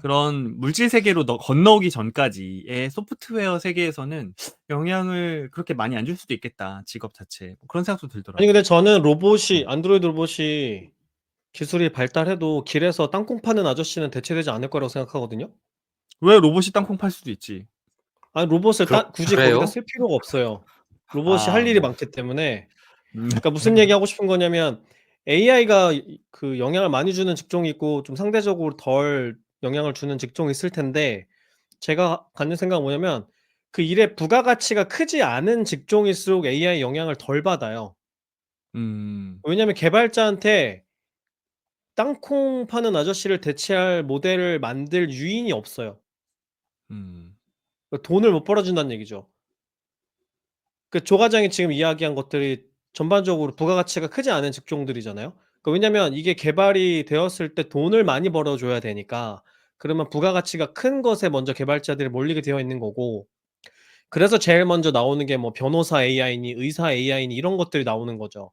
그런 물질 세계로 건너오기 전까지의 소프트웨어 세계에서는 영향을 그렇게 많이 안 줄 수도 있겠다, 직업 자체에. 뭐 그런 생각도 아니 들더라고요. 근데 저는 로봇이 안드로이드 로봇이 기술이 발달해도 길에서 땅콩 파는 아저씨는 대체되지 않을 거라고 생각하거든요. 왜 로봇이 땅콩 팔 수도 있지. 아니 로봇을 굳이 거기다 그래요? 쓸 필요가 없어요. 로봇이 할 일이 뭐. 많기 때문에. 그러니까 무슨 얘기하고 싶은 거냐면 AI가 그 영향을 많이 주는 직종이 있고 좀 상대적으로 덜 영향을 주는 직종이 있을 텐데, 제가 갖는 생각은 뭐냐면 그 일의 부가가치가 크지 않은 직종일수록 AI 영향을 덜 받아요. 음. 왜냐면 개발자한테 땅콩 파는 아저씨를 대체할 모델을 만들 유인이 없어요. 음. 그러니까 돈을 못 벌어준다는 얘기죠. 그 조 과장이 지금 이야기한 것들이 전반적으로 부가가치가 크지 않은 직종들이잖아요. 왜냐면 이게 개발이 되었을 때 돈을 많이 벌어줘야 되니까, 그러면 부가가치가 큰 것에 먼저 개발자들이 몰리게 되어 있는 거고, 그래서 제일 먼저 나오는 게 뭐 변호사 AI니 의사 AI니 이런 것들이 나오는 거죠.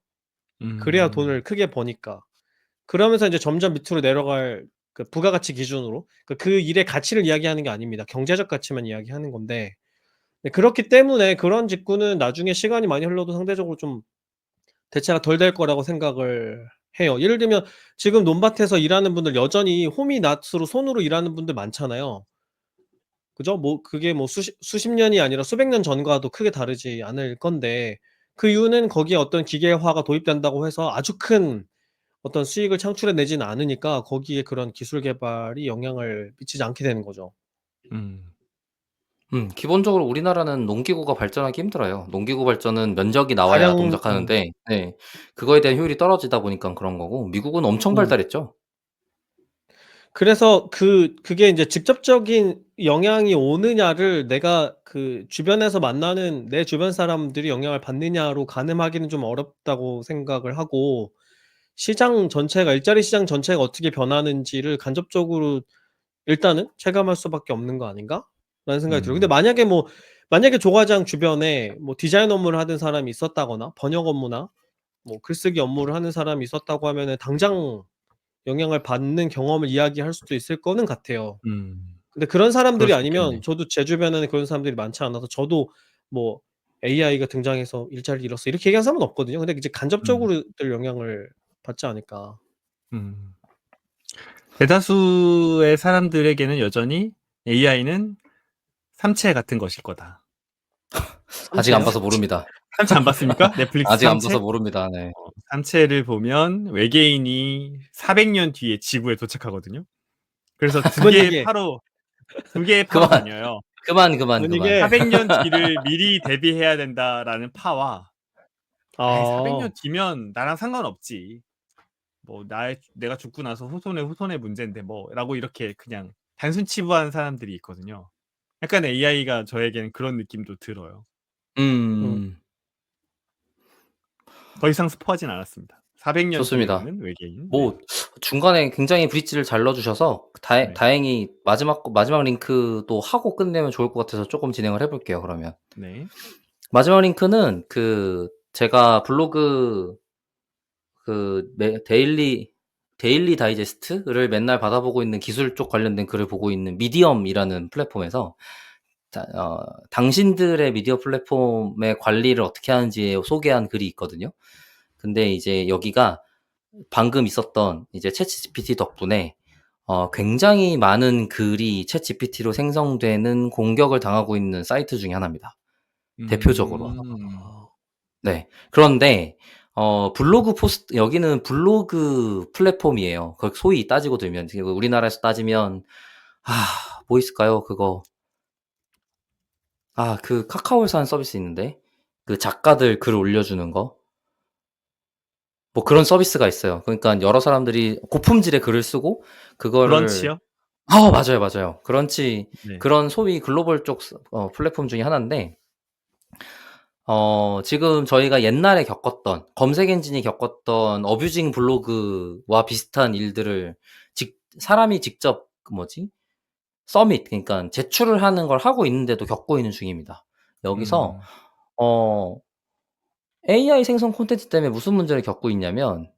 그래야 돈을 크게 버니까. 그러면서 이제 점점 밑으로 내려갈 그 부가가치 기준으로 그 일의 가치를 이야기하는 게 아닙니다. 경제적 가치만 이야기하는 건데, 네, 그렇기 때문에 그런 직군은 나중에 시간이 많이 흘러도 상대적으로 좀 대체가 덜 될 거라고 생각을 해요. 예를 들면 지금 논밭에서 일하는 분들 여전히 홈이 낫으로 손으로 일하는 분들 많잖아요. 그죠? 뭐 그게 뭐 수십 년이 아니라 수백 년 전과도 크게 다르지 않을 건데, 그 이유는 거기에 어떤 기계화가 도입된다고 해서 아주 큰 어떤 수익을 창출해 내지는 않으니까 거기에 그런 기술 개발이 영향을 미치지 않게 되는 거죠. 음. 기본적으로 우리나라는 농기구가 발전하기 힘들어요. 농기구 발전은 면적이 나와야 다량 동작하는데, 네, 그거에 대한 효율이 떨어지다 보니까 그런 거고, 미국은 엄청 음. 발달했죠. 그래서 그게 인제 직접적인 영향이 오느냐를 내가 그 주변에서 만나는 내 주변 사람들이 영향을 받느냐로 가늠하기는 좀 어렵다고 생각을 하고, 시장 전체가 일자리 시장 전체가 어떻게 변하는지를 간접적으로 일단은 체감할 수밖에 없는 거 아닌가라는 생각이 들어요. 근데 음. 만약에 조 과장 주변에 뭐 디자인 업무를 하는 사람이 있었다거나 번역 업무나 뭐 글쓰기 업무를 하는 사람이 있었다고 하면은 당장 영향을 받는 경험을 이야기할 수도 있을 거는 같아요. 음. 근데 그런 그럴 사람들이 수 아니면 있겠네. 저도 제 주변에는 그런 사람들이 많지 않아서 저도 뭐 "AI가 등장해서 일자리를 잃었어." 이렇게 얘기하는 사람은 없거든요. 근데 이제 음. 간접적으로들 영향을 받지 않을까. 음. 대다수의 사람들에게는 여전히 AI는 삼체 같은 것일 거다. 아직 안 삼체요? 봐서 모릅니다. 삼체 안 봤습니까? 넷플릭스 아직 안 삼체? 봐서 모릅니다. 네. 삼체를 보면 외계인이 400년 뒤에 지구에 도착하거든요. 그래서 뭔 얘기해. 2 개의 파로 그만, 나뉘어요. 뭔 400년 얘기해. 뒤를 미리 대비해야 된다라는 파와, 400년 어. 뒤면 나랑 상관없지. 뭐 내가 죽고 나서 후손의 문제인데 뭐라고 이렇게 그냥 단순 치부하는 사람들이 있거든요. 약간 AI가 저에게는 그런 느낌도 들어요. 음. 더 이상 스포하진 않았습니다. 400년 뒤에 좋습니다. 오는 외계인. 네. 뭐 중간에 굉장히 브릿지를 잘 넣어 주셔서 네. 다행히 마지막 링크도 하고 끝내면 좋을 것 같아서 쪼끔 진행을 해 볼게요, 그러면. 네. 마지막 링크는 제가 블로그 데일리 다이제스트를 맨날 받아보고 있는 기술 쪽 관련된 글을 보고 있는 미디엄이라는 플랫폼에서 당신들의 미디어 플랫폼의 관리를 어떻게 하는지 소개한 글이 있거든요. 근데 이제 여기가 방금 있었던 이제 챗GPT 덕분에 굉장히 많은 글이 챗GPT로 생성되는 공격을 당하고 있는 사이트 중에 하나입니다. 대표적으로. 네. 그런데 블로그 포스트 여기는 블로그 플랫폼이에요. 소위 따지고 들면 우리나라에서 따지면 뭐 있을까요? 그거 그 카카오에서 하는 서비스 있는데 그 작가들 글 올려주는 거. 뭐 그런 서비스가 있어요. 그러니까 여러 사람들이 고품질의 글을 쓰고 그거를 브런치요? 맞아요, 맞아요. 그런치 네. 그런 소위 글로벌 쪽 플랫폼 중에 하나인데 지금 저희가 옛날에 겪었던 검색 엔진이 겪었던 어뷰징 블로그와 비슷한 일들을 사람이 직접 서밋 그러니까 제출을 하는 걸 하고 있는데도 겪고 있는 중입니다. 여기서 AI 생성 콘텐츠 때문에 무슨 문제를 겪고 있냐면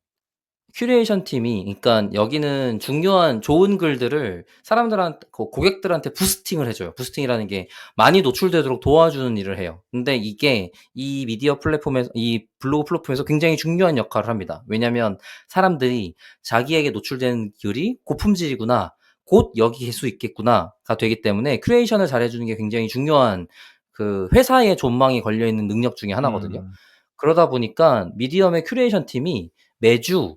큐레이션 팀이 그러니까 여기는 중요한 좋은 글들을 사람들한테 고객들한테 부스팅을 해 줘요. 부스팅이라는 게 많이 노출되도록 도와주는 일을 해요. 근데 이게 이 미디어 플랫폼에서 이 블로그 플랫폼에서 굉장히 중요한 역할을 합니다. 왜냐면 사람들이 자기에게 노출되는 글이 고품질이구나. 곧 여기 계속 있겠구나가 되기 때문에 큐레이션을 잘해 주는 게 굉장히 중요한 그 회사의 존망이 걸려 있는 능력 중에 하나거든요. 그러다 보니까 미디엄의 큐레이션 팀이 매주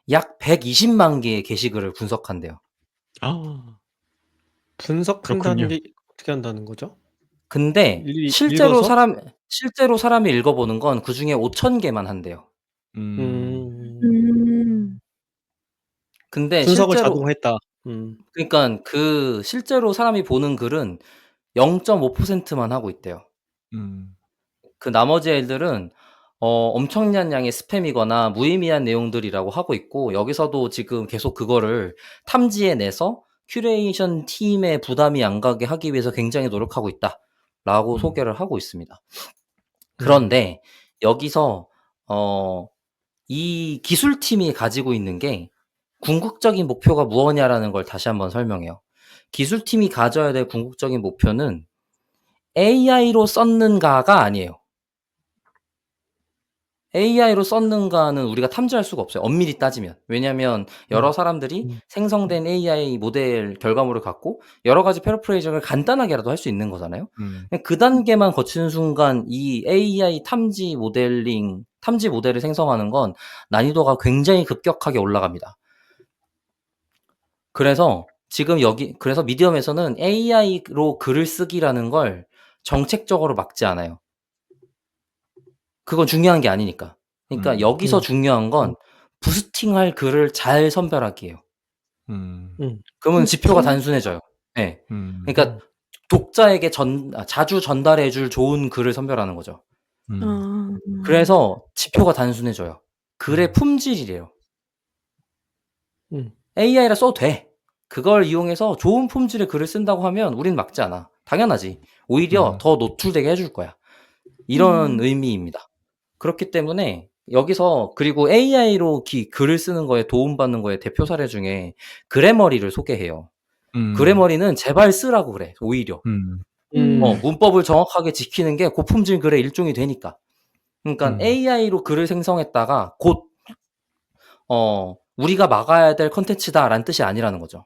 약 120만 개의 게시글을 분석한대요. 분석한다는 그렇군요. 게 어떻게 한다는 거죠? 근데 일일이 실제로 읽어서? 사람이 읽어보는 건 그중에 5,000개만 한대요. 근데 분석을 실제로 자동화했다. 그러니까 실제로 사람이 보는 글은 0.5%만 하고 있대요. 그 나머지 애들은 엄청난 양의 스팸이거나 무의미한 내용들이라고 하고 있고 여기서도 지금 계속 그거를 탐지해 내서 큐레이션 팀의 부담이 안 가게 하기 위해서 굉장히 노력하고 있다라고 소개를 하고 있습니다. 그런데 여기서 이 기술팀이 가지고 있는 게 궁극적인 목표가 무엇이냐라는 걸 다시 한번 설명해요. 기술팀이 가져야 될 궁극적인 목표는 AI로 썼는가가 아니에요. AI로 썼는가는 우리가 탐지할 수가 없어요. 엄밀히 따지면. 왜냐하면 여러 사람들이 생성된 AI 모델 결과물을 갖고 여러 가지 패러프레이징을 간단하게라도 할 수 있는 거잖아요. 그냥 그 단계만 거치는 순간 이 AI 탐지 모델을 생성하는 건 난이도가 굉장히 급격하게 올라갑니다. 그래서 그래서 미디엄에서는 AI로 글을 쓰기라는 걸 정책적으로 막지 않아요. 그건 중요한 게 아니니까. 그러니까 여기서 중요한 건 부스팅할 글을 잘 선별하기예요. 그러면 지표가 단순해져요. 네. 그러니까 독자에게 자주 전달해 줄 좋은 글을 선별하는 거죠. 그래서 지표가 단순해져요. 글의 품질이래요. AI라 써도 돼. 그걸 이용해서 좋은 품질의 글을 쓴다고 하면 우린 막지 않아. 당연하지. 오히려 더 노출되게 해줄 거야. 이런 의미입니다. 그렇기 때문에 여기서 그리고 AI로 글을 쓰는 거에 도움받는 거에 대표 사례 중에 그래머리를 소개해요. 그래머리는 제발 쓰라고 그래. 오히려. 문법을 정확하게 지키는 게 고품질 글의 일종이 되니까. 그러니까 AI로 글을 생성했다가 곧 우리가 막아야 될 컨텐츠다라는 뜻이 아니라는 거죠.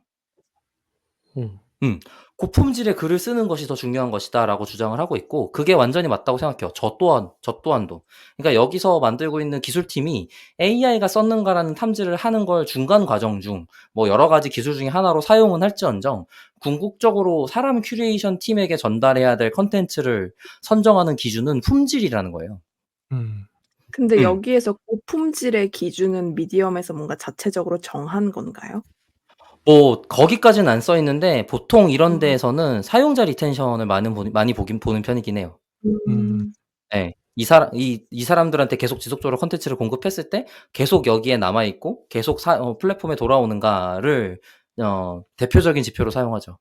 고품질의 글을 쓰는 것이 더 중요한 것이다라고 주장을 하고 있고 그게 완전히 맞다고 생각해요. 저 또한도. 그러니까 여기서 만들고 있는 기술팀이 AI가 썼는가라는 탐지를 하는 걸 중간 과정 중 뭐 여러 가지 기술 중에 하나로 사용은 할지언정 궁극적으로 사람 큐레이션 팀에게 전달해야 될 컨텐츠를 선정하는 기준은 품질이라는 거예요. 근데 여기에서 고품질의 기준은 미디엄에서 뭔가 자체적으로 정한 건가요? 뭐 거기까지는 안 써 있는데 보통 이런 데에서는 사용자 리텐션을 많이 보는 편이긴 해요. 네. 이 사람들한테 계속 지속적으로 콘텐츠를 공급했을 때 계속 여기에 남아 있고 계속 플랫폼에 돌아오는가를 대표적인 지표로 사용하죠.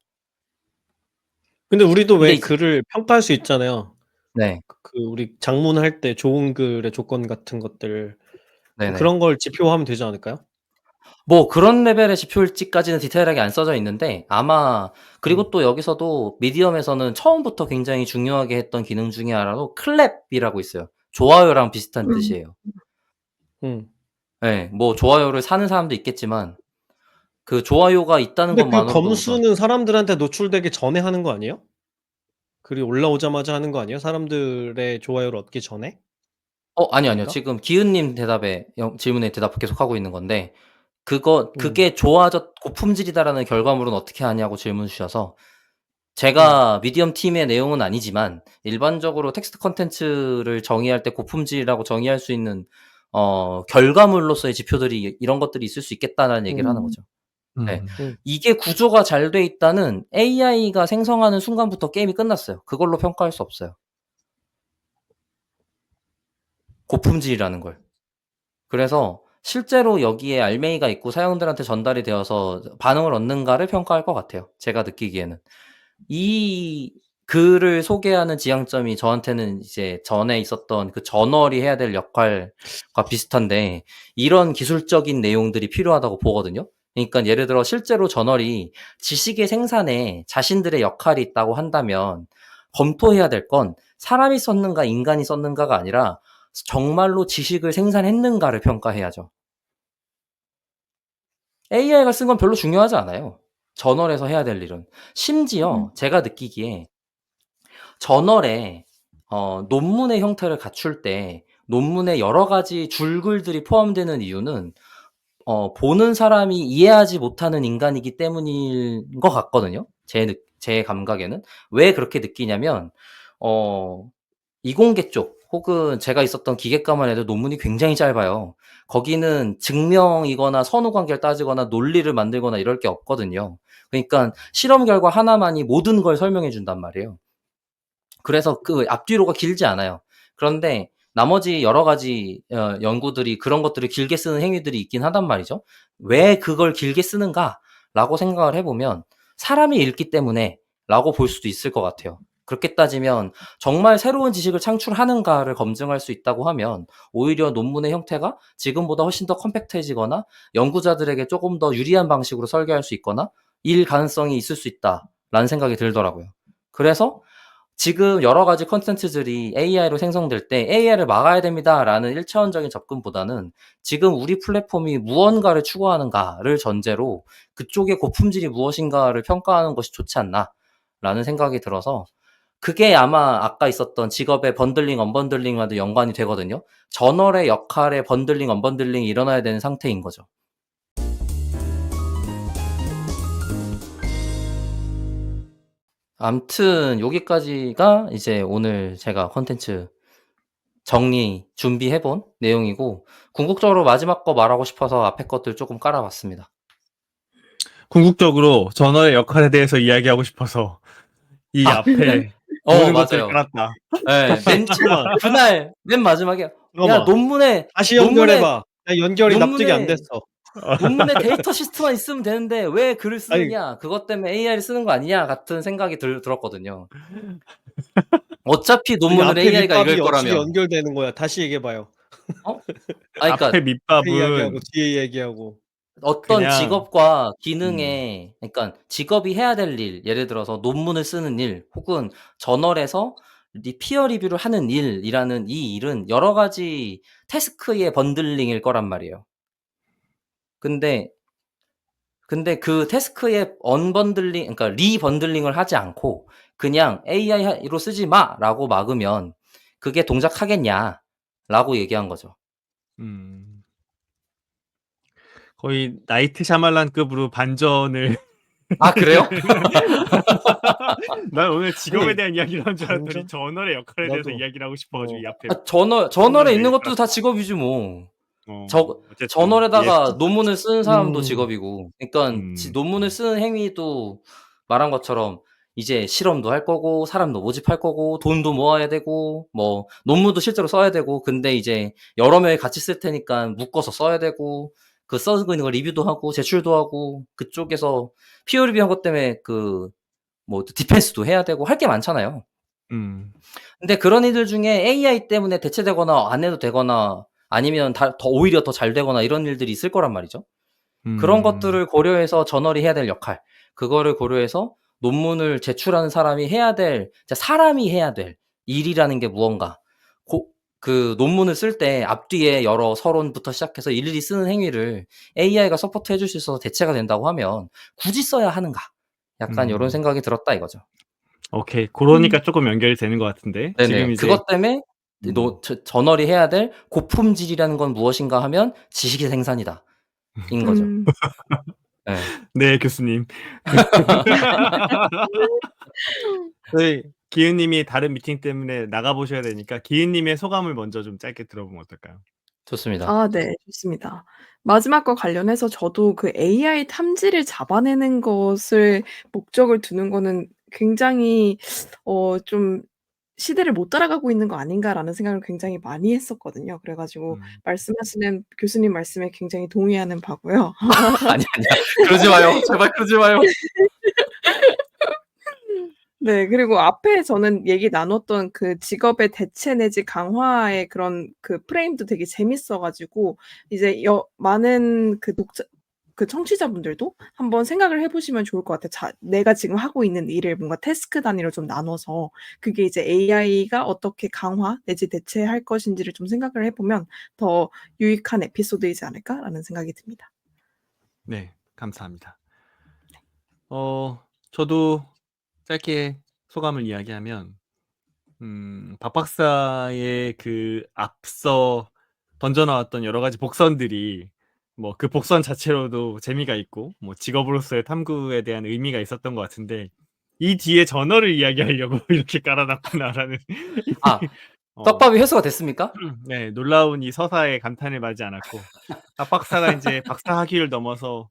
근데 우리도 왜 근데 글을 평가할 수 있잖아요. 네. 우리 장문할 때 좋은 글의 조건 같은 것들 네네. 그런 걸 지표화하면 되지 않을까요? 뭐 그런 레벨의 지표일지까지는 디테일하게 안 써져 있는데 아마 그리고 또 여기서도 미디엄에서는 처음부터 굉장히 중요하게 했던 기능 중에 하나로 클랩이라고 있어요. 좋아요랑 비슷한 음. 뜻이에요. 음. 예. 뭐 좋아요를 사는 사람도 있겠지만 그 좋아요가 있다는 근데 그 것만으로도 검수는 사람들한테 노출되기 전에 하는 거 아니에요? 글이 올라오자마자 하는 거 아니에요? 사람들의 좋아요를 얻기 전에? 아니요. 아닌가? 지금 기은님 질문에 대답 계속하고 있는 건데 음. 그게 고품질이다라는 결과물은 어떻게 하냐고 질문 주셔서 음. 제가 미디엄 팀의 내용은 아니지만 일반적으로 텍스트 콘텐츠를 정의할 때 고품질이라고 정의할 수 있는 결과물로서의 지표들이 이런 것들이 있을 수 있겠다라는 얘기를 하는 거죠. 네. 음. 이게 구조가 잘 돼 있다는 AI가 생성하는 순간부터 게임이 끝났어요. 그걸로 평가할 수 없어요. 고품질이라는 걸. 그래서 실제로 여기에 알맹이가 있고 사용자들한테 전달이 되어서 반응을 얻는가를 평가할 것 같아요, 제가 느끼기에는. 이 글을 소개하는 지향점이 저한테는 이제 전에 있었던 그 저널이 해야 될 역할과 비슷한데 이런 기술적인 내용들이 필요하다고 보거든요. 그러니까 예를 들어 실제로 저널이 지식의 생산에 자신들의 역할이 있다고 한다면 검토해야 될 건 사람이 썼는가 인간이 썼는가가 아니라 정말로 지식을 생산했는가를 평가해야죠. AI가 쓴 건 별로 중요하지 않아요, 저널에서 해야 될 일은. 심지어 제가 느끼기에 저널에 논문의 형태를 갖출 때 논문에 여러 가지 줄글들이 포함되는 이유는 보는 사람이 이해하지 못하는 인간이기 때문인 것 같거든요, 제 감각에는. 왜 그렇게 느끼냐면 이공계 쪽 혹은 제가 있었던 기계과만 해도 논문이 굉장히 짧아요. 거기는 증명이거나 선후 관계를 따지거나 논리를 만들거나 이럴 게 없거든요. 그러니깐 실험 결과 하나만이 모든 걸 설명해 준단 말이에요. 그래서 그 앞뒤로가 길지 않아요. 그런데 나머지 여러 가지 연구들이 그런 것들을 길게 쓰는 행위들이 있긴 하단 말이죠. '왜 그걸 길게 쓰는가?'라고 생각을 해 보면 '사람이 읽기 때문에.'라고 볼 수도 있을 것 같아요. 그렇게 따지면 정말 새로운 지식을 창출하는가를 검증할 수 있다고 하면 오히려 논문의 형태가 지금보다 훨씬 더 컴팩트해지거나 연구자들에게 조금 더 유리한 방식으로 설계할 수 있거나 일 가능성이 있을 수 있다라는 생각이 들더라고요. 그래서 지금 여러 가지 콘텐츠들이 AI로 생성될 때 'AI를 막아야 됩니다.'라는 1차원적인 접근보다는 지금 우리 플랫폼이 무언가를 추구하는가를 전제로 '그쪽의 고품질이 무엇인가.'를 평가하는 것이 좋지 않나라는 생각이 들어서 그게 아마 아까 있었던 직업의 번들링, 언번들링과도 연관이 되거든요. 저널의 역할의 번들링, 언번들링이 일어나야 되는 상태인 거죠. 암튼 여기까지가 이제 오늘 제가 콘텐츠 준비해 본 내용이고 궁극적으로 마지막 거 말하고 싶어서 앞에 것들 조금 깔아 봤습니다. 궁극적으로 저널의 역할에 대해서 이야기하고 싶어서 이 앞에 모든 것들을 맞아요. 깔았다. 예. 잠깐만. 그날 맨 마지막에 "야 잠깐만. 논문에 다시 연결해 봐. 나 연결이 납득이 안 논문에 됐어. 논문에 데이터 시스템만 있으면 되는데 왜 글을 아니 쓰느냐. 그것 때문에 AI를 쓰는 거 아니냐." 같은 생각이 들었거든요. 어차피 아니 논문을 앞에 AI가 밑밥이 읽을 어떻게 거라면. 연결되는 거야. 다시 얘기해 봐요. 그러니까 앞에 앞에 밑밥은 이야기하고 뒤에 얘기하고. 어떤 그냥 직업과 기능에 그러니까 직업이 해야 될 일, 예를 들어서 논문을 쓰는 일 혹은 저널에서 피어 리뷰를 하는 일이라는 이 일은 여러 가지 태스크의 번들링일 거란 말이에요. 근데 그 태스크의 언번들링 그러니까 리번들링을 하지 않고 그냥 "AI로 쓰지 마."라고 막으면 "그게 동작하겠냐?"라고 얘기한 거죠. 음. 거의 나이트 샤말란급으로 반전을 아 그래요? 난 오늘 직업에 아니 대한 이야기를 한 줄 알았더니 반전? 저널의 역할에 대해서 나도. 이야기를 하고 싶어 가지고 이 앞에 저널에 있는 네 것도 다 깔았다. 직업이지 뭐. 어쨌든 저널에다가 이해했습니다. 논문을 쓰는 사람도 음. 직업이고 그러니깐 음. 논문을 쓰는 행위도 말한 것처럼 이제 실험도 할 거고 사람도 모집할 거고 돈도 모아야 되고 뭐 논문도 실제로 써야 되고 근데 이제 여러 명이 같이 쓸 테니까 묶어서 써야 되고 그 쓰고 있는 거 리뷰도 하고 제출도 하고 그쪽에서 피어 리뷰한 것 때문에 그 뭐 디펜스도 해야 되고 할 게 많잖아요. 음. 근데 그런 일들 중에 AI 때문에 대체되거나 안 해도 되거나 아니면 오히려 더 잘 되거나 이런 일들이 있을 거란 말이죠. 그런 음. 것들을 고려해서 저널이 해야 될 역할, 그거를 고려해서 논문을 제출하는 사람이 해야 될 사람이 해야 될 일이라는 게 무언가 그 논문을 쓸 때 앞뒤에 여러 서론부터 시작해서 일일이 쓰는 행위를 AI가 서포트해 줄 수 있어서 대체가 된다고 하면 '굳이 써야 하는가?' 약간 요런 음. 생각이 들었다 이거죠. 오케이. 음. 그러니까 조금 연결이 되는 것 같은데 지금 네네. 이제 그것 때문에 음. 저널이 해야 될 '고품질이라는 건 무엇인가?' 하면 '지식의 생산이다.' 인 거죠. 음. 예. 네, 교수님. 저희 기은 님이 다른 미팅 때문에 나가 보셔야 되니까 기은 님의 소감을 먼저 좀 짧게 들어보면 어떨까요? 좋습니다. 아 네. 좋습니다. 마지막과 관련해서 저도 그 'AI 탐지를 잡아내는 것을 목적을 두는 거는 굉장히 좀 시대를 못 따라가고 있는 거 아닌가.'라는 생각을 굉장히 많이 했었거든요. 그래 가지고 음. 말씀하시는 교수님 말씀에 굉장히 동의하는 바고요. 아니야. 그러지 마요. 제발 그러지 마요. 네. 그리고 앞에 저는 얘기 나눴던 그 직업의 대체 내지 강화의 그런 그 프레임도 되게 재밌어 가지고 이제 많은 그 그 청취자분들도 한번 생각을 해 보시면 좋을 것 같아요. 내가 지금 하고 있는 일을 뭔가 태스크 단위로 좀 나눠서 그게 이제 'AI가 어떻게 강화 내지 대체할 것인지를 좀 생각을 해 보면 더 유익한 에피소드이지 않을까.'라는 생각이 듭니다. 네. 감사합니다. 저도 짧게 소감을 이야기하면 박 박사의 그 앞서 던져 나왔던 여러 가지 복선들이 뭐 그 복선 자체로도 재미가 있고 뭐 직업으로서의 탐구에 대한 의미가 있었던 것 같은데 이 뒤에 저널을 이야기하려고 이렇게 깔아 놨구나라는 아 어 떡밥이 회수가 됐습니까? 네, 놀라운 이 서사에 감탄을 받지 않았고 박 박사가 인제 박사 학위를 넘어서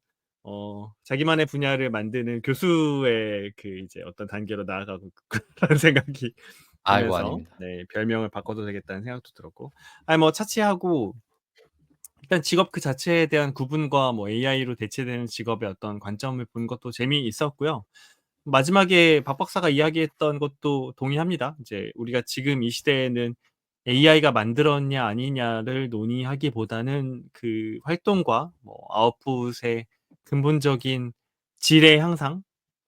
자기만의 분야를 만드는 교수의 그 이제 어떤 단계로 나아가고 있구나라는 생각이 아이고 들면서 아닙니다. 네, 별명을 바꿔도 되겠다는 생각도 들었고 아니 뭐 차치하고 일단 직업 그 자체에 대한 구분과 뭐 AI로 대체되는 직업의 어떤 관점을 본 것도 재미있었고요. 마지막에 박 박사가 이야기했던 것도 동의합니다. 이제 우리가 지금 이 시대에는 AI가 만들었냐 아니냐를 논의하기보다는 그 활동과 뭐 아웃풋의 근본적인 질의 향상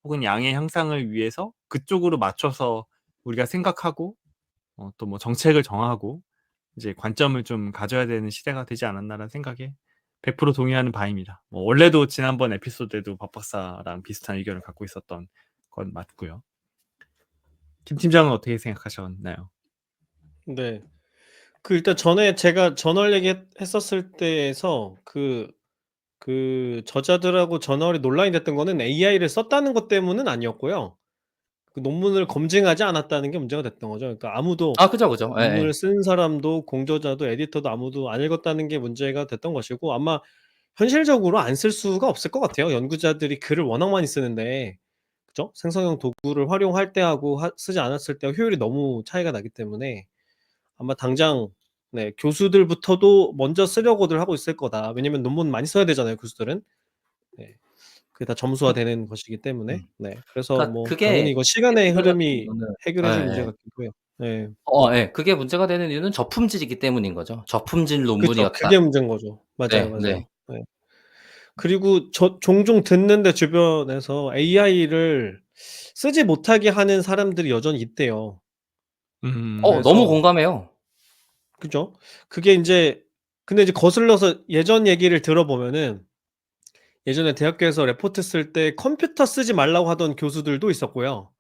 혹은 양의 향상을 위해서 그쪽으로 맞춰서 우리가 생각하고 또 뭐 정책을 정하고 이제 관점을 좀 가져야 되는 시대가 되지 않았나라는 생각에 100% 동의하는 바입니다. 뭐 원래도 지난번 에피소드에도 박 박사랑 비슷한 의견을 갖고 있었던 건 맞고요. 김 팀장은 어떻게 생각하셨나요? 네. 그 일단 전에 제가 저널 얘기했었을 때에서 그 저자들하고 저널이 논란이 됐던 거는 AI를 썼다는 것 때문은 아니었고요. 그 논문을 검증하지 않았다는 게 문제가 됐던 거죠. 그러니까 아무도 아 그죠, 그죠. 논문을 예예. 쓴 사람도 공저자도 에디터도 아무도 안 읽었다는 게 문제가 됐던 것이고 아마 현실적으로 안 쓸 수가 없을 것 같아요. 연구자들이 글을 워낙 많이 쓰는데 그죠? 생성형 도구를 활용할 때하고 쓰지 않았을 때와 효율이 너무 차이가 나기 때문에 아마 당장 네 교수들부터도 먼저 쓰려고들 하고 있을 거다. 왜냐면 논문 많이 써야 되잖아요, 교수들은. 네. 그게 다 점수화되는 것이기 때문에. 음. 네. 그래서 그러니까 뭐 당연히 그게 이건 시간의 문제 같은 흐름이 이유는 해결해 줄 문제 예예. 같기도 해요. 네. 예. 그게 문제가 되는 이유는 저품질이기 때문인 거죠. 저품질 그쵸. 논문이었다. 그게 문제인 거죠. 맞아요, 네 네. 맞아요. 네. 그리고 저 종종 듣는데 주변에서 AI를 쓰지 못하게 하는 사람들이 여전히 있대요. 너무 그래서 공감해요. 그죠? 그게 인제 근데 이제 거슬러서 예전 얘기를 들어보면은 예전에 대학교에서 레포트 쓸 때 컴퓨터 쓰지 말라고 하던 교수들도 있었고요.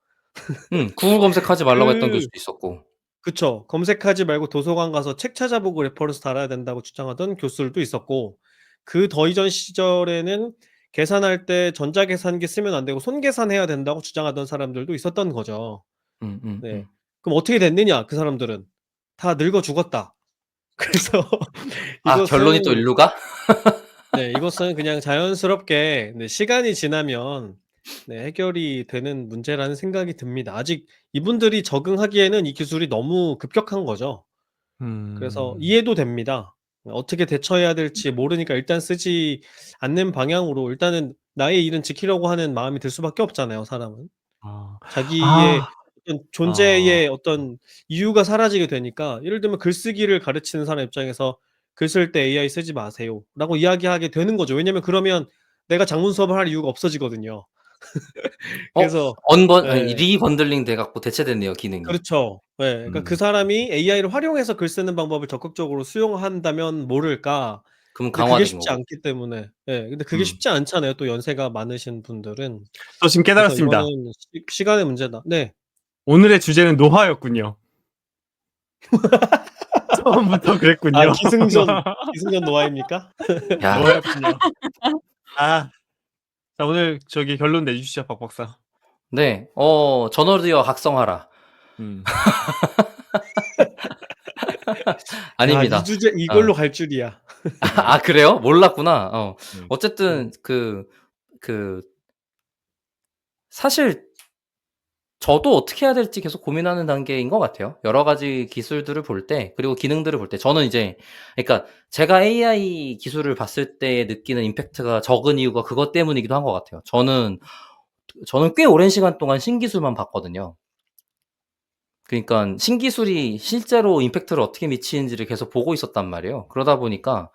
구글 검색하지 말라고 했던 그 교수도 있었고. 그쵸. 검색하지 말고 도서관 가서 책 찾아보고 레퍼런스 달아야 된다고 주장하던 교수들도 있었고 그 더 이전 시절에는 계산할 때 전자계산기 쓰면 안 되고 손계산해야 된다고 주장하던 사람들도 있었던 거죠. 네. 음음음. 그럼 어떻게 됐느냐 그 사람들은. 다 늙어 죽었다. 그래서 아 결론이 또 이것은 일로 가? 네 이것은 그냥 자연스럽게 네 시간이 지나면 네 해결이 되는 문제라는 생각이 듭니다. 아직 이분들이 적응하기에는 이 기술이 너무 급격한 거죠. 그래서 이해도 됩니다. 어떻게 대처해야 될지 모르니까 일단 쓰지 않는 방향으로 일단은 나의 일은 지키려고 하는 마음이 들 수밖에 없잖아요, 사람은. 아. 자기의 아. 어떤 아. 존재의 어떤 이유가 사라지게 되니까 예를 들면 글쓰기를 가르치는 사람 입장에서 "글 쓸 때 AI 쓰지 마세요."라고 이야기하게 되는 거죠. 왜냐면 그러면 내가 작문 수업을 할 이유가 없어지거든요. 그래서 아니, 예. 리번들링 돼 갖고 대체됐네요, 기능이. 그렇죠. 예. 그러니까 그 사람이 AI를 활용해서 글 쓰는 방법을 적극적으로 수용한다면 모를까. 그럼 근데 그게 강화된 쉽지 거고. 않기 때문에. 예. 근데 그게 음. 쉽지 않잖아요, 또 연세가 많으신 분들은. 저 지금 그래서 깨달았습니다. 이거는 시간의 문제다. 네. 오늘의 주제는 노화였군요. 처음부터 그랬군요. 아 기승전 노화입니까? 야. 노화였군요. 아. 자, 오늘 저기 결론 내주시죠, 박 박사. 네. 전어리어 각성하라. 아닙니다. 야, 이 주제 이걸로 갈 줄이야. 아, 그래요? 몰랐구나. 네. 어쨌든 사실 저도 어떻게 해야 될지 계속 고민하는 단계인 것 같아요. 여러 가지 기술들을 볼 때, 그리고 기능들을 볼 때. 저는 이제, 그러니까 제가 AI 기술을 봤을 때 느끼는 임팩트가 적은 이유가 그것 때문이기도 한 것 같아요. 저는 꽤 오랜 시간 동안 신기술만 봤거든요. 그러니까 신기술이 실제로 임팩트를 어떻게 미치는지를 계속 보고 있었단 말이에요. 그러다 보니까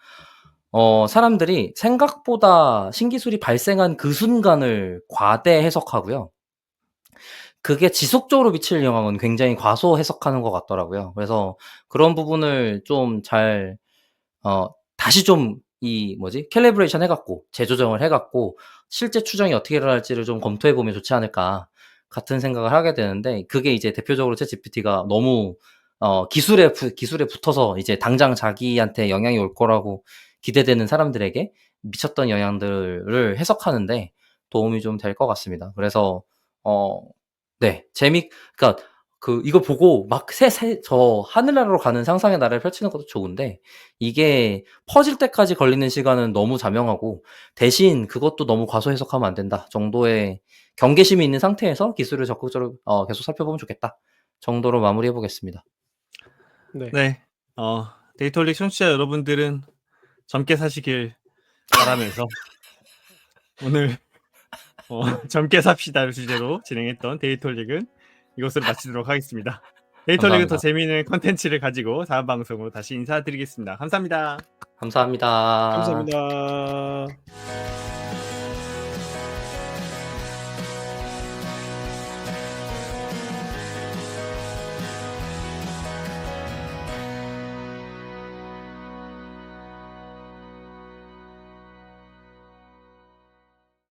사람들이 생각보다 신기술이 발생한 그 순간을 과대 해석하고요. 그게 지속적으로 미칠 영향은 굉장히 과소 해석하는 것 같더라고요. 그래서 그런 부분을 좀 잘 다시 좀 캘리브레이션 해 갖고 재조정을 해 갖고 실제 추정이 어떻게 일어날지를 좀 검토해 보면 좋지 않을까 같은 생각을 하게 되는데, 그게 이제 대표적으로 챗GPT가 너무 기술에 붙어서 이제 당장 자기한테 영향이 올 거라고 기대되는 사람들에게 미쳤던 영향들을 해석하는데 도움이 좀 될 것 같습니다. 그래서 네, 그러니까 이거 보고 막 저 하늘나라로 가는 상상의 나라를 펼치는 것도 좋은데, 이게 퍼질 때까지 걸리는 시간은 너무 자명하고, 대신 그것도 너무 과소 해석하면 안 된다 정도의 경계심이 있는 상태에서 기술을 적극적으로 계속 살펴보면 좋겠다 정도로 마무리해 보겠습니다. 네. 네. 데이터릭 청취자 여러분들은 젊게 사시길 바라면서 오늘 젊게 삽시다를 주제로 진행했던 데이터릭은 이것으로 마치도록 하겠습니다. 데이터릭은 더 감사합니다. 재미있는 컨텐츠를 가지고 다음 방송으로 다시 인사드리겠습니다. 감사합니다. 감사합니다. 감사합니다.